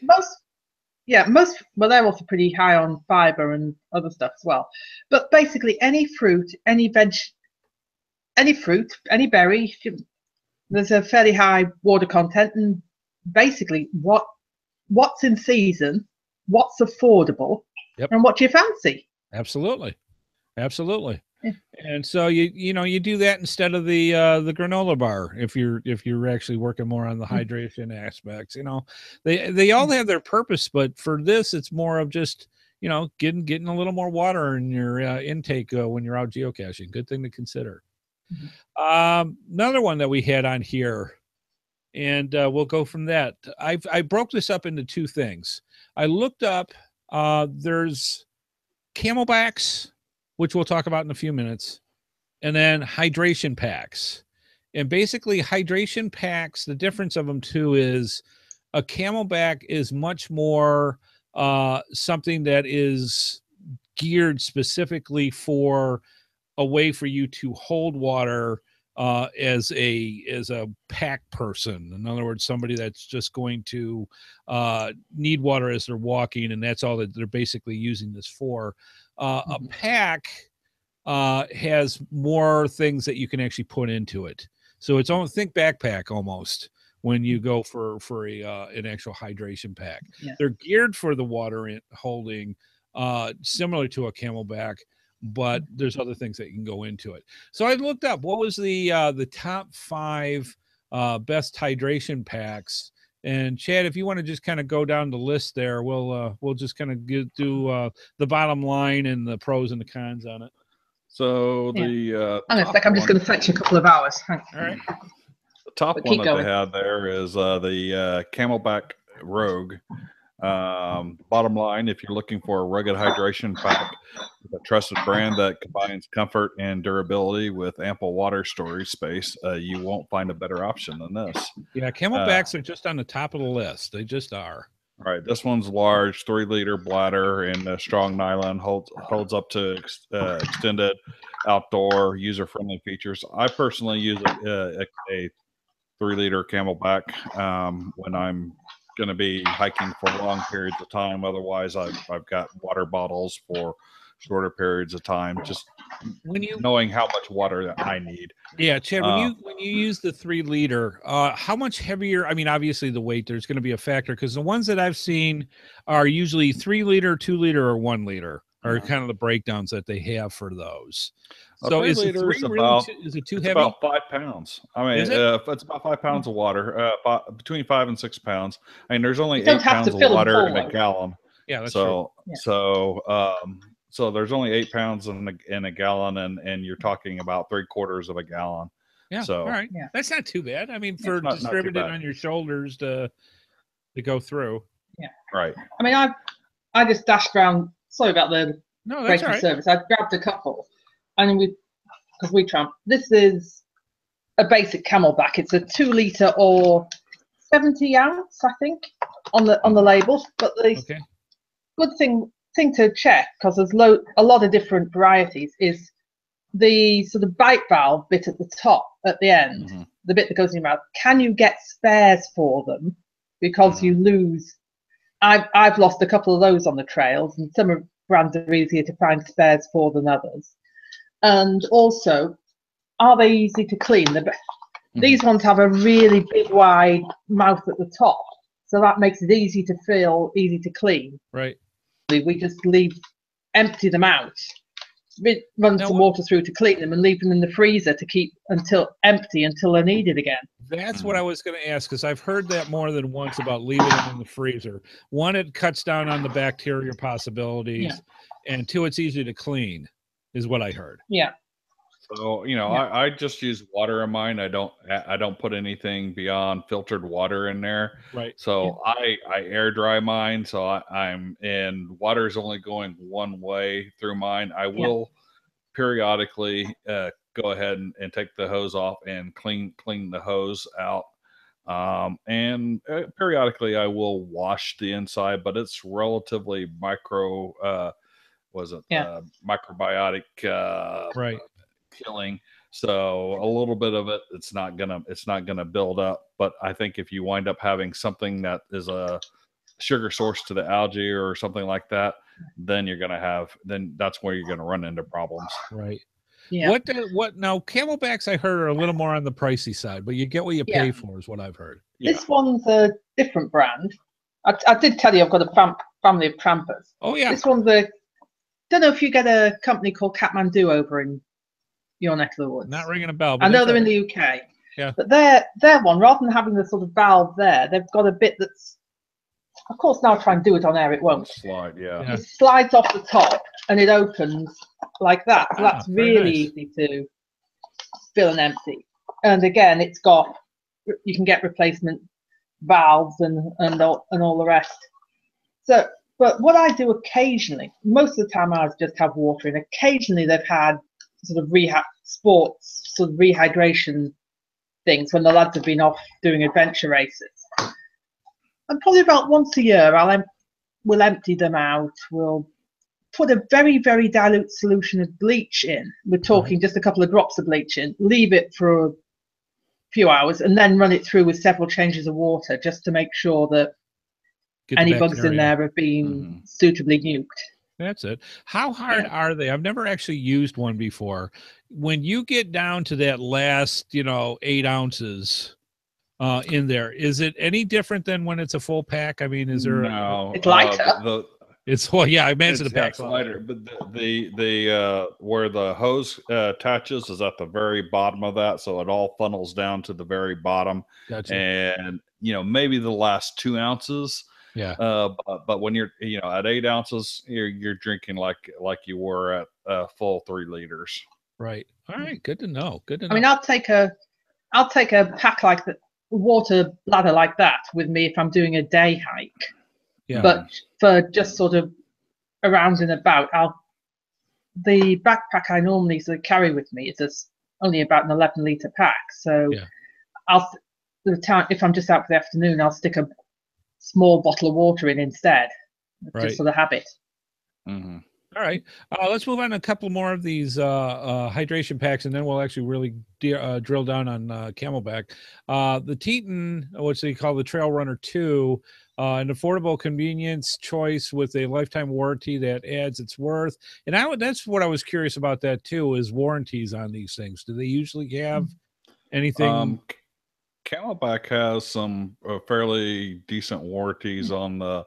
most they're also pretty high on fiber and other stuff as well. But basically any fruit, any berry, there's a fairly high water content, and basically what's in season, what's affordable, and what you fancy. Absolutely. Yeah. And so you do that instead of the granola bar if you're actually working more on the hydration aspects. They all have their purpose, but for this it's more of just getting a little more water in your intake when you're out geocaching. Good thing to consider. Another one that we had on here, and we'll go from that. I broke this up into 2 things. I looked up there's camelbacks, which we'll talk about in a few minutes, and then hydration packs. And basically hydration packs, the difference of them too is a camelback is much more something that is geared specifically for a way for you to hold water as a pack person. In other words, somebody that's just going to need water as they're walking, and that's all that they're basically using this for. A pack has more things that you can actually put into it. So it's almost, think backpack almost when you go for an actual hydration pack. Yeah. They're geared for the water holding, similar to a camelback, but there's other things that you can go into it. So I looked up what was the top 5 best hydration packs. And Chad, if you want to just kind of go down the list there, we'll just kind of do the bottom line and the pros and the cons on it. So I'm just going to fetch a couple of hours. All right. The top one that they had there is the Camelback Rogue. Bottom line, if you're looking for a rugged hydration pack with a trusted brand that combines comfort and durability with ample water storage space, you won't find a better option than this. Yeah, camelbacks are just on the top of the list. They just are. All right, this one's large, 3-liter bladder and strong nylon, holds up to extended outdoor user-friendly features. I personally use a 3-liter Camelback when I'm going to be hiking for long periods of time. Otherwise, I've got water bottles for shorter periods of time. Just knowing how much water that I need. Yeah, Chad, when you use the 3 liter, how much heavier? I mean, obviously the weight, there's going to be a factor, because the ones that I've seen are usually 3 liter, 2 liter, or 1 liter are kind of the breakdowns that they have for those. So is it 3 really? Is it too heavy? About 5 pounds. I mean, it's about 5 pounds of water, between 5 and 6 pounds. I mean, there's only 8 pounds of water in a gallon. Yeah, that's true. Yeah. So there's only 8 pounds in a gallon, and you're talking about 3/4 of a gallon. Yeah. So all right. Yeah. That's not too bad. I mean, for distributed on your shoulders to go through. Yeah. Right. I mean, I just dashed around. Sorry about the breaking service. I grabbed a couple, and because we tramp. This is a basic Camelback. It's a 2 liter or 70 ounce, I think, on the label. But the good thing to check, because there's a lot of different varieties, is the sort of bite valve bit at the top, at the end, the bit that goes in your mouth. Can you get spares for them? Because you lose. I've lost a couple of those on the trails, and some brands are easier to find spares for than others. And also, are they easy to clean? These ones have a really big, wide mouth at the top, so that makes it easy to clean. Right. We just empty them out, run some water through to clean them, and leave them in the freezer to keep empty until they're needed again. That's what I was going to ask, because I've heard that more than once about leaving them in the freezer. One, it cuts down on the bacteria possibilities, and 2, it's easy to clean, is what I heard. Yeah. So, I just use water in mine. I don't put anything beyond filtered water in there. Right. So I air dry mine. So water is only going one way through mine. I will periodically go ahead and take the hose off and clean the hose out. And periodically I will wash the inside, but it's relatively microbiotic, right. killing. So a little bit of it's not gonna build up. But I think if you wind up having something that is a sugar source to the algae or something like that, then that's where you're gonna run into problems. Right. Yeah. What now? Camelbacks I heard are a little more on the pricey side, but you get what you pay for, is what I've heard. This one's a different brand. I did tell you I've got a family of trampers. Oh yeah. This one's don't know if you get a company called Kathmandu over in your neck of the woods. Not ringing a bell. But I know they're in the UK. Yeah. But their one, rather than having the sort of valve there, they've got a bit that's, of course, now try and do it on air, it won't. Slide, yeah. It slides off the top and it opens like that. So that's really easy to fill and empty. And again, you can get replacement valves and all the rest. So, but what I do occasionally, most of the time I just have water in. Occasionally they've had sort of sports, sort of rehydration things when the lads have been off doing adventure races. And probably about once a year, we'll empty them out. We'll put a very, very dilute solution of bleach in. We're talking just a couple of drops of bleach in, leave it for a few hours, and then run it through with several changes of water just to make sure that any bugs in there have been suitably nuked. That's it. How hard are they? I've never actually used one before. When you get down to that last, 8 ounces in there, is it any different than when it's a full pack? I mean, is there? No, it's lighter. I imagine the pack's lighter. But the where the hose attaches is at the very bottom of that, so it all funnels down to the very bottom. Gotcha. And maybe the last 2 ounces. Yeah. But when you're at 8 ounces, you're drinking like you were at full 3 liters. Right. All right. Good to know. Good to know. I mean, I'll take a pack like that, water bladder like that with me if I'm doing a day hike. Yeah. But for just sort of around and about, the backpack I normally sort of carry with me is only about an 11-liter pack. So if I'm just out for the afternoon, I'll stick a small bottle of water in instead, just for the habit. All All right. Let's move on to a couple more of these hydration packs, and then we'll actually really drill down on Camelback. The Teton, which they call the Trail Runner 2, an affordable convenience choice with a lifetime warranty that adds its worth. And that's what I was curious about that too, is warranties on these things. Do they usually have anything? Camelback has some fairly decent warranties on the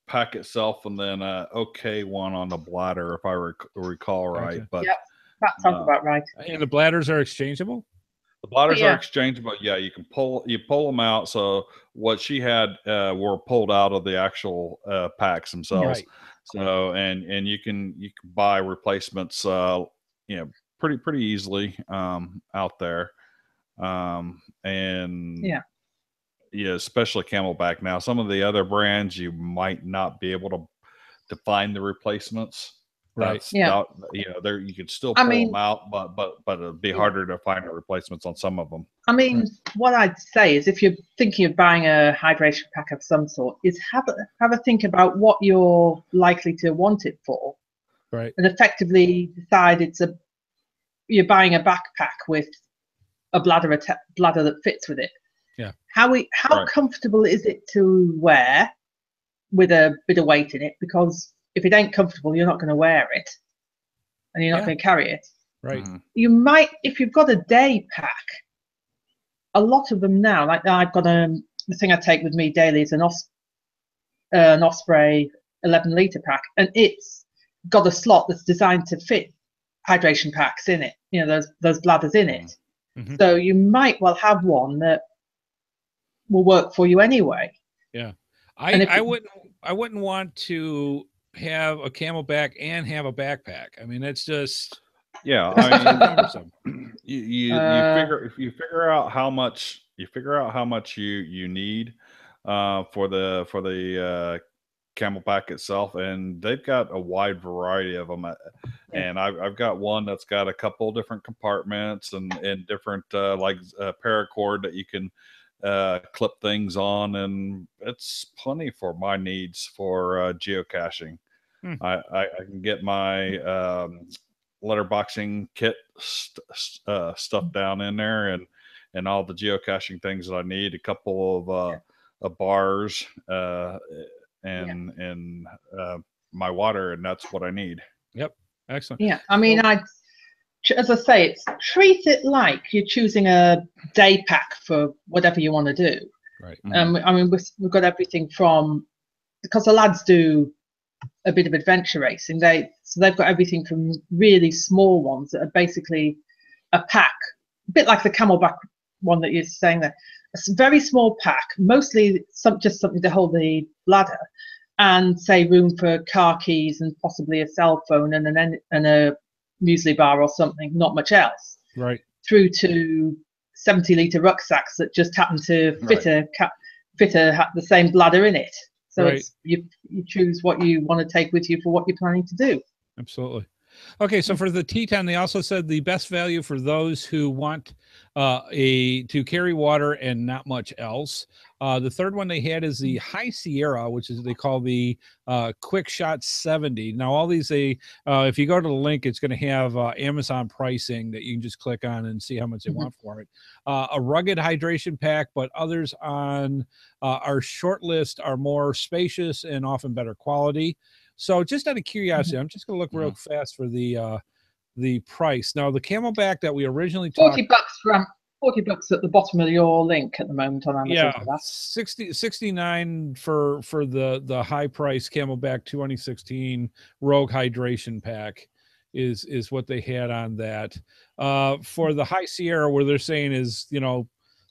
pack itself, and then okay one on the bladder, if I recall right. Gotcha. But Yep, that sounds about right. And the bladders are exchangeable? the bladders Yeah. are exchangeable. Yeah, you pull them out. So what she had were pulled out of the actual packs themselves. Right. So and you can buy replacements pretty easily out there. And yeah, especially Camelback. Now, some of the other brands you might not be able to find the replacements. Right. There you could still pull them out, but it'd be harder to find the replacements on some of them. I mean, what I'd say is, if you're thinking of buying a hydration pack of some sort, is have a think about what you're likely to want it for, right? And effectively decide you're buying a backpack with a bladder that fits with it. Yeah. How comfortable is it to wear with a bit of weight in it? Because if it ain't comfortable, you're not going to wear it, and you're not going to carry it. Right. Mm-hmm. You might, if you've got a day pack. A lot of them now, like I've got the thing I take with me daily is an Osprey 11-litre pack, and it's got a slot that's designed to fit hydration packs in it. You know, those bladders in it. Mm-hmm. So you might well have one that will work for you anyway. Yeah, I wouldn't want to have a Camelback and have a backpack. I mean, that's just cumbersome. You figure out how much you need for the Camelback itself, and they've got a wide variety of them. And I've got one that's got a couple different compartments and different paracord that you can clip things on, and it's plenty for my needs for geocaching. I can get my letterboxing kit stuff down in there, and all the geocaching things that I need, a couple of bars and my water, and that's what I need. Yep. Excellent. Yeah, I mean, as I say, treat it like you're choosing a day pack for whatever you want to do. Right. I mean, we've got everything from, because the lads do a bit of adventure racing. They've got everything from really small ones that are basically a pack, a bit like the Camelback one that you're saying there. A very small pack, mostly just something to hold the bladder, and say room for car keys and possibly a cell phone and a muesli bar or something, not much else. Right. Through to 70-litre rucksacks that just happen to fit the same bladder in it. So it's, you choose what you want to take with you for what you're planning to do. Absolutely. Okay, so for the Teton, they also said the best value for those who want to carry water and not much else. The third one they had is the High Sierra, which is they call the Quick Shot 70. Now, all these, if you go to the link, it's going to have Amazon pricing that you can just click on and see how much they want for it. A rugged hydration pack, but others on our short list are more spacious and often better quality. So just out of curiosity, I'm just going to look real fast for the price. Now, the Camelback that we originally talked $40 at the bottom of your link at the moment on Amazon. Yeah, for that. 69 for the high price Camelback 2016 Rogue Hydration Pack is what they had on that. For the High Sierra, where they're saying is,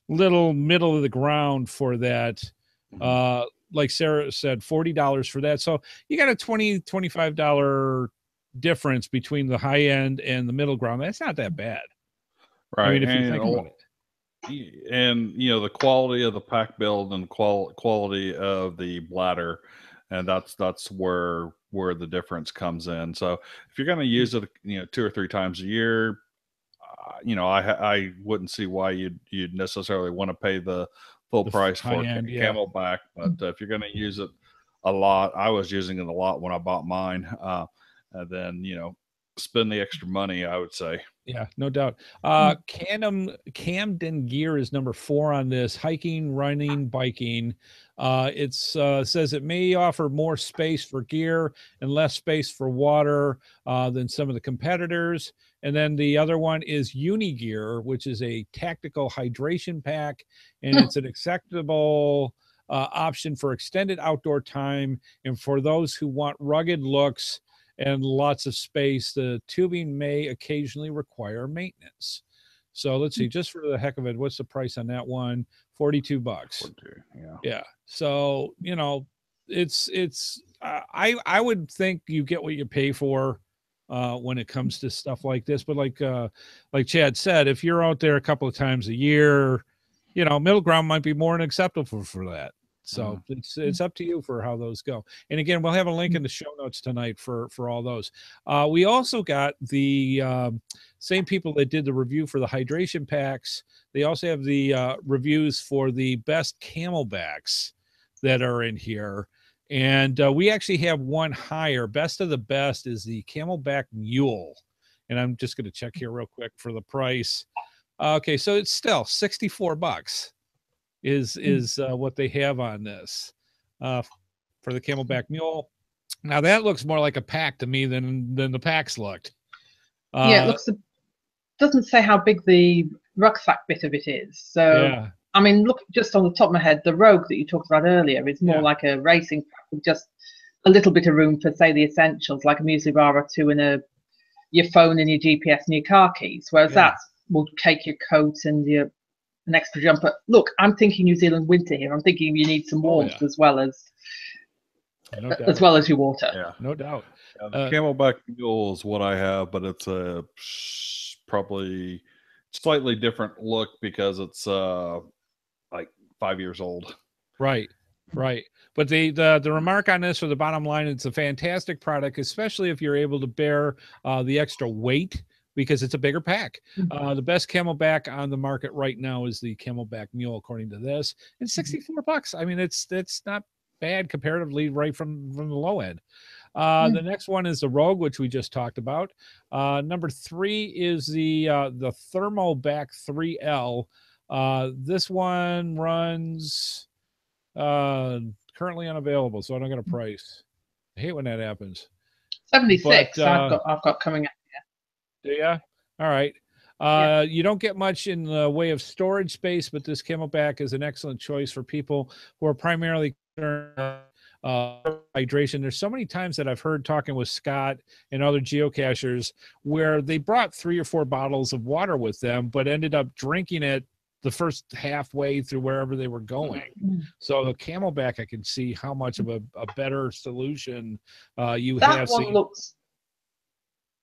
little middle of the ground for that. Like Sarah said, $40 for that. So you got a $25 difference between the high end and the middle ground. That's not that bad. Right. I mean, if you think about it. And the quality of the pack build and quality of the bladder, and that's where the difference comes in. So if you're going to use it 2 or 3 times a year, I wouldn't see why you'd necessarily want to pay the full price for end, Camelback. But if you're going to use it a lot. I was using it a lot when I bought mine. And then, spend the extra money, I would say. Yeah, no doubt. Camden Gear is number 4 on this. Hiking, running, biking. It says it may offer more space for gear and less space for water than some of the competitors. And then the other one is Unigear, which is a tactical hydration pack, and it's an acceptable option for extended outdoor time. And for those who want rugged looks and lots of space, the tubing may occasionally require maintenance. So let's see, just for the heck of it, what's the price on that one? $42. 42, yeah. Yeah. So, I would think you get what you pay for when it comes to stuff like this. But like Chad said, if you're out there a couple of times a year, middle ground might be more than acceptable for that. So it's up to you for how those go. And again, we'll have a link in the show notes tonight for all those. We also got the same people that did the review for the hydration packs. They also have the reviews for the best camelbacks that are in here. And we actually have one higher. Best of the best is the Camelback Mule. And I'm just going to check here real quick for the price. Okay, so it's still $64 is what they have on this for the Camelback Mule. Now that looks more like a pack to me than the packs looked. Yeah, it doesn't say how big the rucksack bit of it is. So yeah. I mean, look, just on the top of my head, the Rogue that you talked about earlier is more like a racing pack with just a little bit of room for, say, the essentials, like a muesli bar or two and your phone and your GPS and your car keys, whereas that will take your coat and an extra jumper. Look, I'm thinking New Zealand winter here. I'm thinking you need some warmth as well as your water. Yeah, no doubt. The Camelback Mule is what I have, but it's a probably slightly different look because it's like 5 years old. Right. But the remark on this, or the bottom line, it's a fantastic product, especially if you're able to bear the extra weight, because it's a bigger pack. The best Camelback on the market right now is the Camelback Mule, according to this. It's $64. I mean, it's not bad comparatively, right from the low end. The next one is the Rogue, which we just talked about. Number 3 is the Thermoback 3L. This one runs currently unavailable, so I don't get a price. I hate when that happens. 76 I've got coming up here. Do ya? All right. You don't get much in the way of storage space, but this Camelback is an excellent choice for people who are primarily concerned hydration. There's so many times that I've heard talking with Scott and other geocachers where they brought 3 or 4 bottles of water with them, but ended up drinking it the first halfway through wherever they were going. So the Camelback, I can see how much of a better solution you have.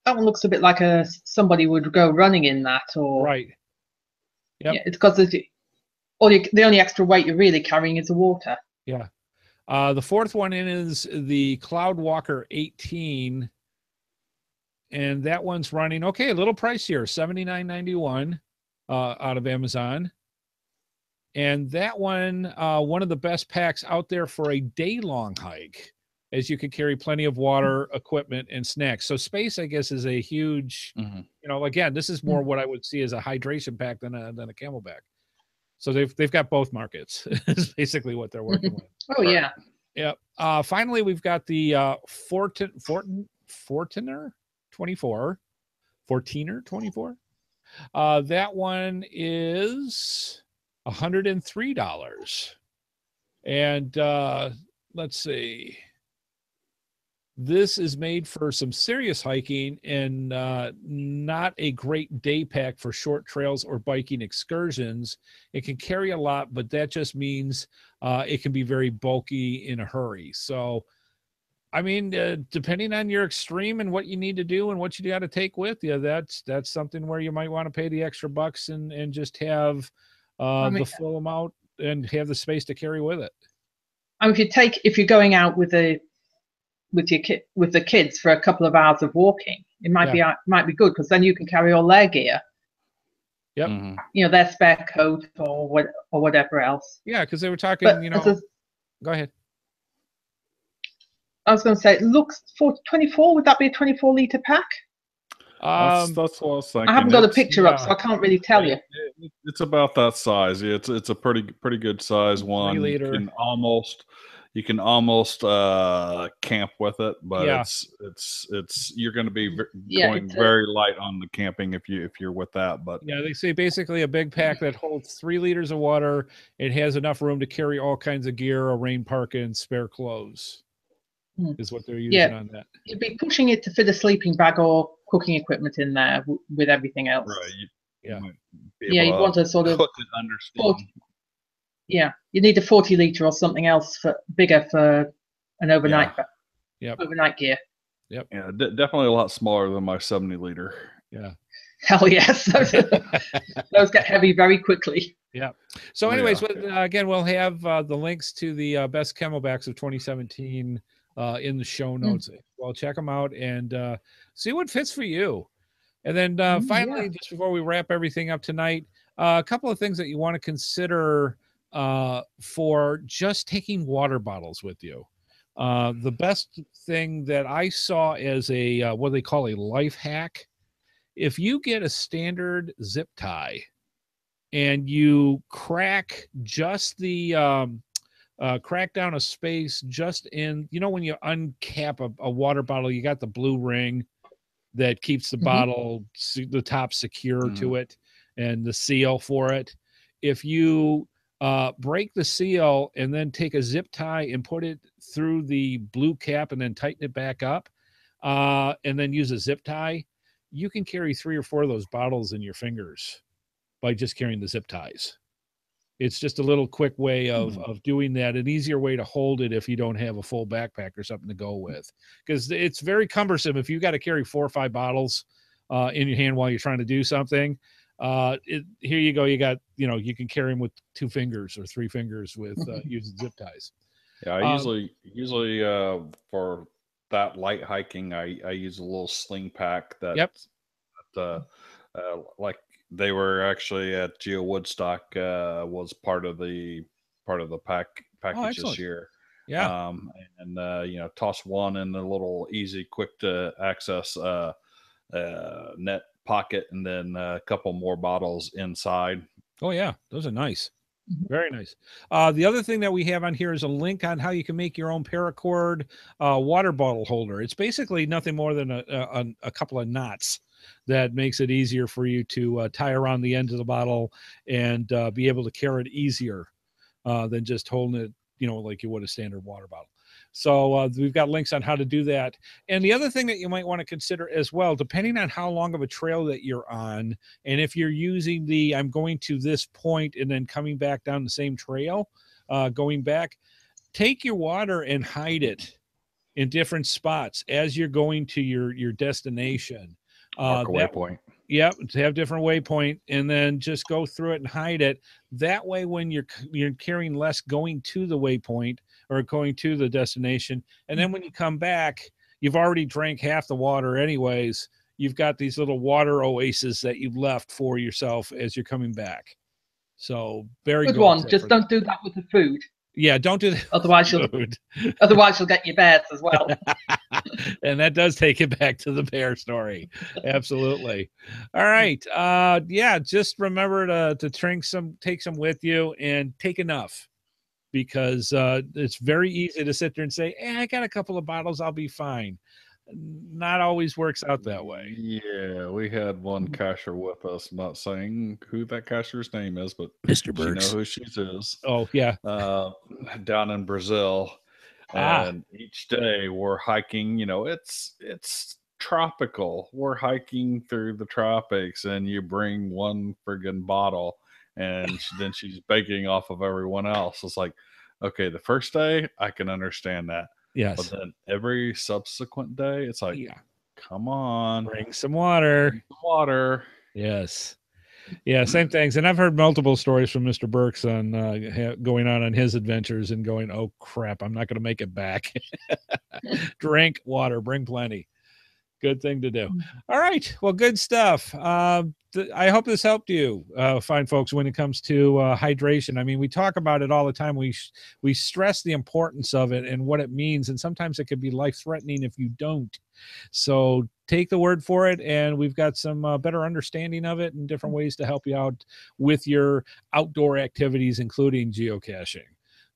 That one looks a bit like somebody would go running in that, or right. Yep. Yeah, it's because the only extra weight you're really carrying is the water. Yeah. The fourth one in is the Cloudwalker 18, and that one's running a little pricier, $79.91 out of Amazon. And that one of the best packs out there for a day-long hike, as you can carry plenty of water, equipment, and snacks. So space, I guess, is a huge, again, this is more what I would see as a hydration pack than a Camelback. So they've got both markets is basically what they're working with. Oh, yeah. Yeah. Finally, we've got the Fortiner 24. That one is $103. And let's see. This is made for some serious hiking and not a great day pack for short trails or biking excursions. It can carry a lot, but that just means it can be very bulky in a hurry. So, I mean, depending on your extreme and what you need to do and what you got to take with you, that's something where you might want to pay the extra bucks and just have the full amount and have the space to carry with it. If you're going out with the kids for a couple of hours of walking, it might be good, because then you can carry all their gear. Yep. Their spare coat or whatever else. Yeah, because they were talking. Go ahead. I was going to say, it looks for 24. Would that be a 24-litre pack? That's what I was thinking. I haven't got a picture up, so I can't really tell you. It's about that size. Yeah, it's a pretty good size one. 3 liter. You can almost camp with it, but Yeah. it's you're going to be Yeah, going very light on the camping if you're with that. But Yeah, they say basically a big pack that holds 3 liters of water. It has enough room to carry all kinds of gear, a rain parka, and spare clothes. Is what they're using on that. You'd be pushing it to fit a sleeping bag or cooking equipment in there with everything else. right, You want a sort of cook and understand. You need a 40-litre or something else bigger for an overnight overnight gear. Yeah, definitely a lot smaller than my 70-liter. Yeah. Hell yes, those get heavy very quickly. Yeah. So, anyways, again, we'll have the links to the best camelbacks of 2017 in the show notes. Well, check them out and see what fits for you. And then finally, just before we wrap everything up tonight, a couple of things that you want to consider for just taking water bottles with you. The best thing that I saw as a what they call a life hack, if you get a standard zip tie and you crack just the crack down a space just in, when you uncap a water bottle, you got the blue ring that keeps the bottle, the top secure to it, and the seal for it. If you break the seal and then take a zip tie and put it through the blue cap and then tighten it back up, and then use a zip tie, you can carry 3 or 4 of those bottles in your fingers by just carrying the zip ties. It's just a little quick way of doing that, an easier way to hold it if you don't have a full backpack or something to go with. Because it's very cumbersome if you got to carry 4 or 5 bottles in your hand while you're trying to do something. Here you go. You got, you can carry them with 2 fingers or 3 fingers with using zip ties. Yeah, I usually for that light hiking, I use a little sling pack that like they were actually at Geo Woodstock was part of the package this year. Yeah. And toss one in the little easy, quick to access net pocket, and then a couple more bottles inside. Oh yeah, those are nice. Very nice. The other thing that we have on here is a link on how you can make your own paracord water bottle holder. It's basically nothing more than a couple of knots that makes it easier for you to tie around the end of the bottle and be able to carry it easier than just holding it, like you would a standard water bottle. So we've got links on how to do that. And the other thing that you might want to consider as well, depending on how long of a trail that you're on, and if you're using I'm going to this point and then coming back down the same trail, going back, take your water and hide it in different spots as you're going to your destination. Waypoint. Yep, to have different waypoint, and then just go through it and hide it. That way, when you're carrying less going to the waypoint or going to the destination, and then when you come back, you've already drank half the water anyways. You've got these little water oases that you've left for yourself as you're coming back. So very good one. Just don't do that with the food. Yeah, don't do that. Otherwise, you'll get your bears as well. And that does take it back to the bear story. Absolutely. All right. Just remember to take some with you, and take enough, because it's very easy to sit there and say, I got a couple of bottles, I'll be fine. Not always works out that way. Yeah, we had one cacher with us. I'm not saying who that cacher's name is, but Mr. Burks. You know who she is. Oh, yeah. Down in Brazil. And each day we're hiking, it's tropical. We're hiking through the tropics, and you bring one friggin' bottle, and then she's begging off of everyone else. It's like, okay, the first day I can understand that. Yes. But then every subsequent day, it's like, come on, bring some water. Yes. Yeah, same things. And I've heard multiple stories from Mr. Burks on going on his adventures and going, oh, crap, I'm not going to make it back. Drink water, bring plenty. Good thing to do. All right. Well, good stuff. I hope this helped you, fine folks, when it comes to hydration. I mean, we talk about it all the time. We stress the importance of it and what it means. And sometimes it could be life-threatening if you don't. So take the word for it. And we've got some better understanding of it and different ways to help you out with your outdoor activities, including geocaching.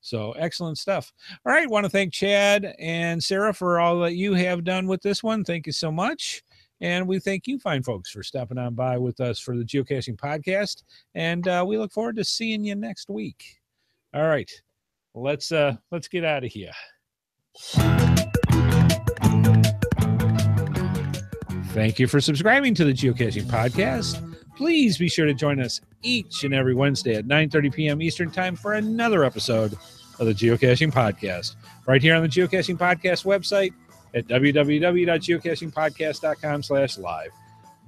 So excellent stuff. All right. Want to thank Chad and Sarah for all that you have done with this one. Thank you so much. And we thank you, fine folks, for stopping on by with us for the Geocaching Podcast. And we look forward to seeing you next week. All right. Let's get out of here. Thank you for subscribing to the Geocaching Podcast. Please be sure to join us each and every Wednesday at 9:30 p.m. Eastern Time for another episode of the Geocaching Podcast, right here on the Geocaching Podcast website at www.geocachingpodcast.com/live.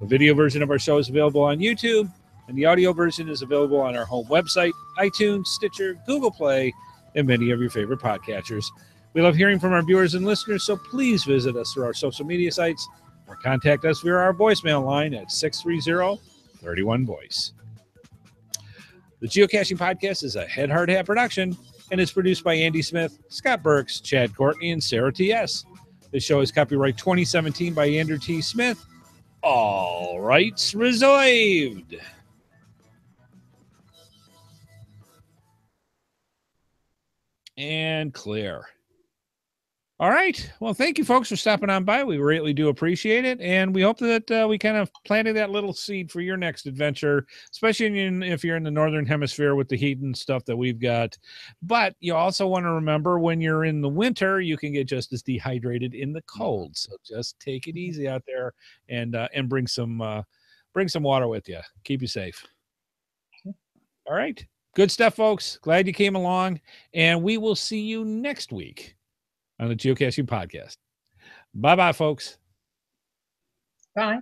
The video version of our show is available on YouTube, and the audio version is available on our home website, iTunes, Stitcher, Google Play, and many of your favorite podcatchers. We love hearing from our viewers and listeners, so please visit us through our social media sites or contact us via our voicemail line at 630-31-VOICE. The Geocaching Podcast is a Headhardhat production, and it's produced by Andy Smith, Scott Burks, Chad Courtney, and Sarah T.S. This show is copyright 2017 by Andrew T. Smith. All rights reserved. And clear. All right. Well, thank you, folks, for stopping on by. We greatly do appreciate it. And we hope that we kind of planted that little seed for your next adventure, especially if you're in the Northern Hemisphere with the heat and stuff that we've got. But you also want to remember when you're in the winter, you can get just as dehydrated in the cold. So just take it easy out there and bring some water with you. Keep you safe. All right. Good stuff, folks. Glad you came along. And we will see you next week on the Geocaching Podcast. Bye-bye, folks. Bye.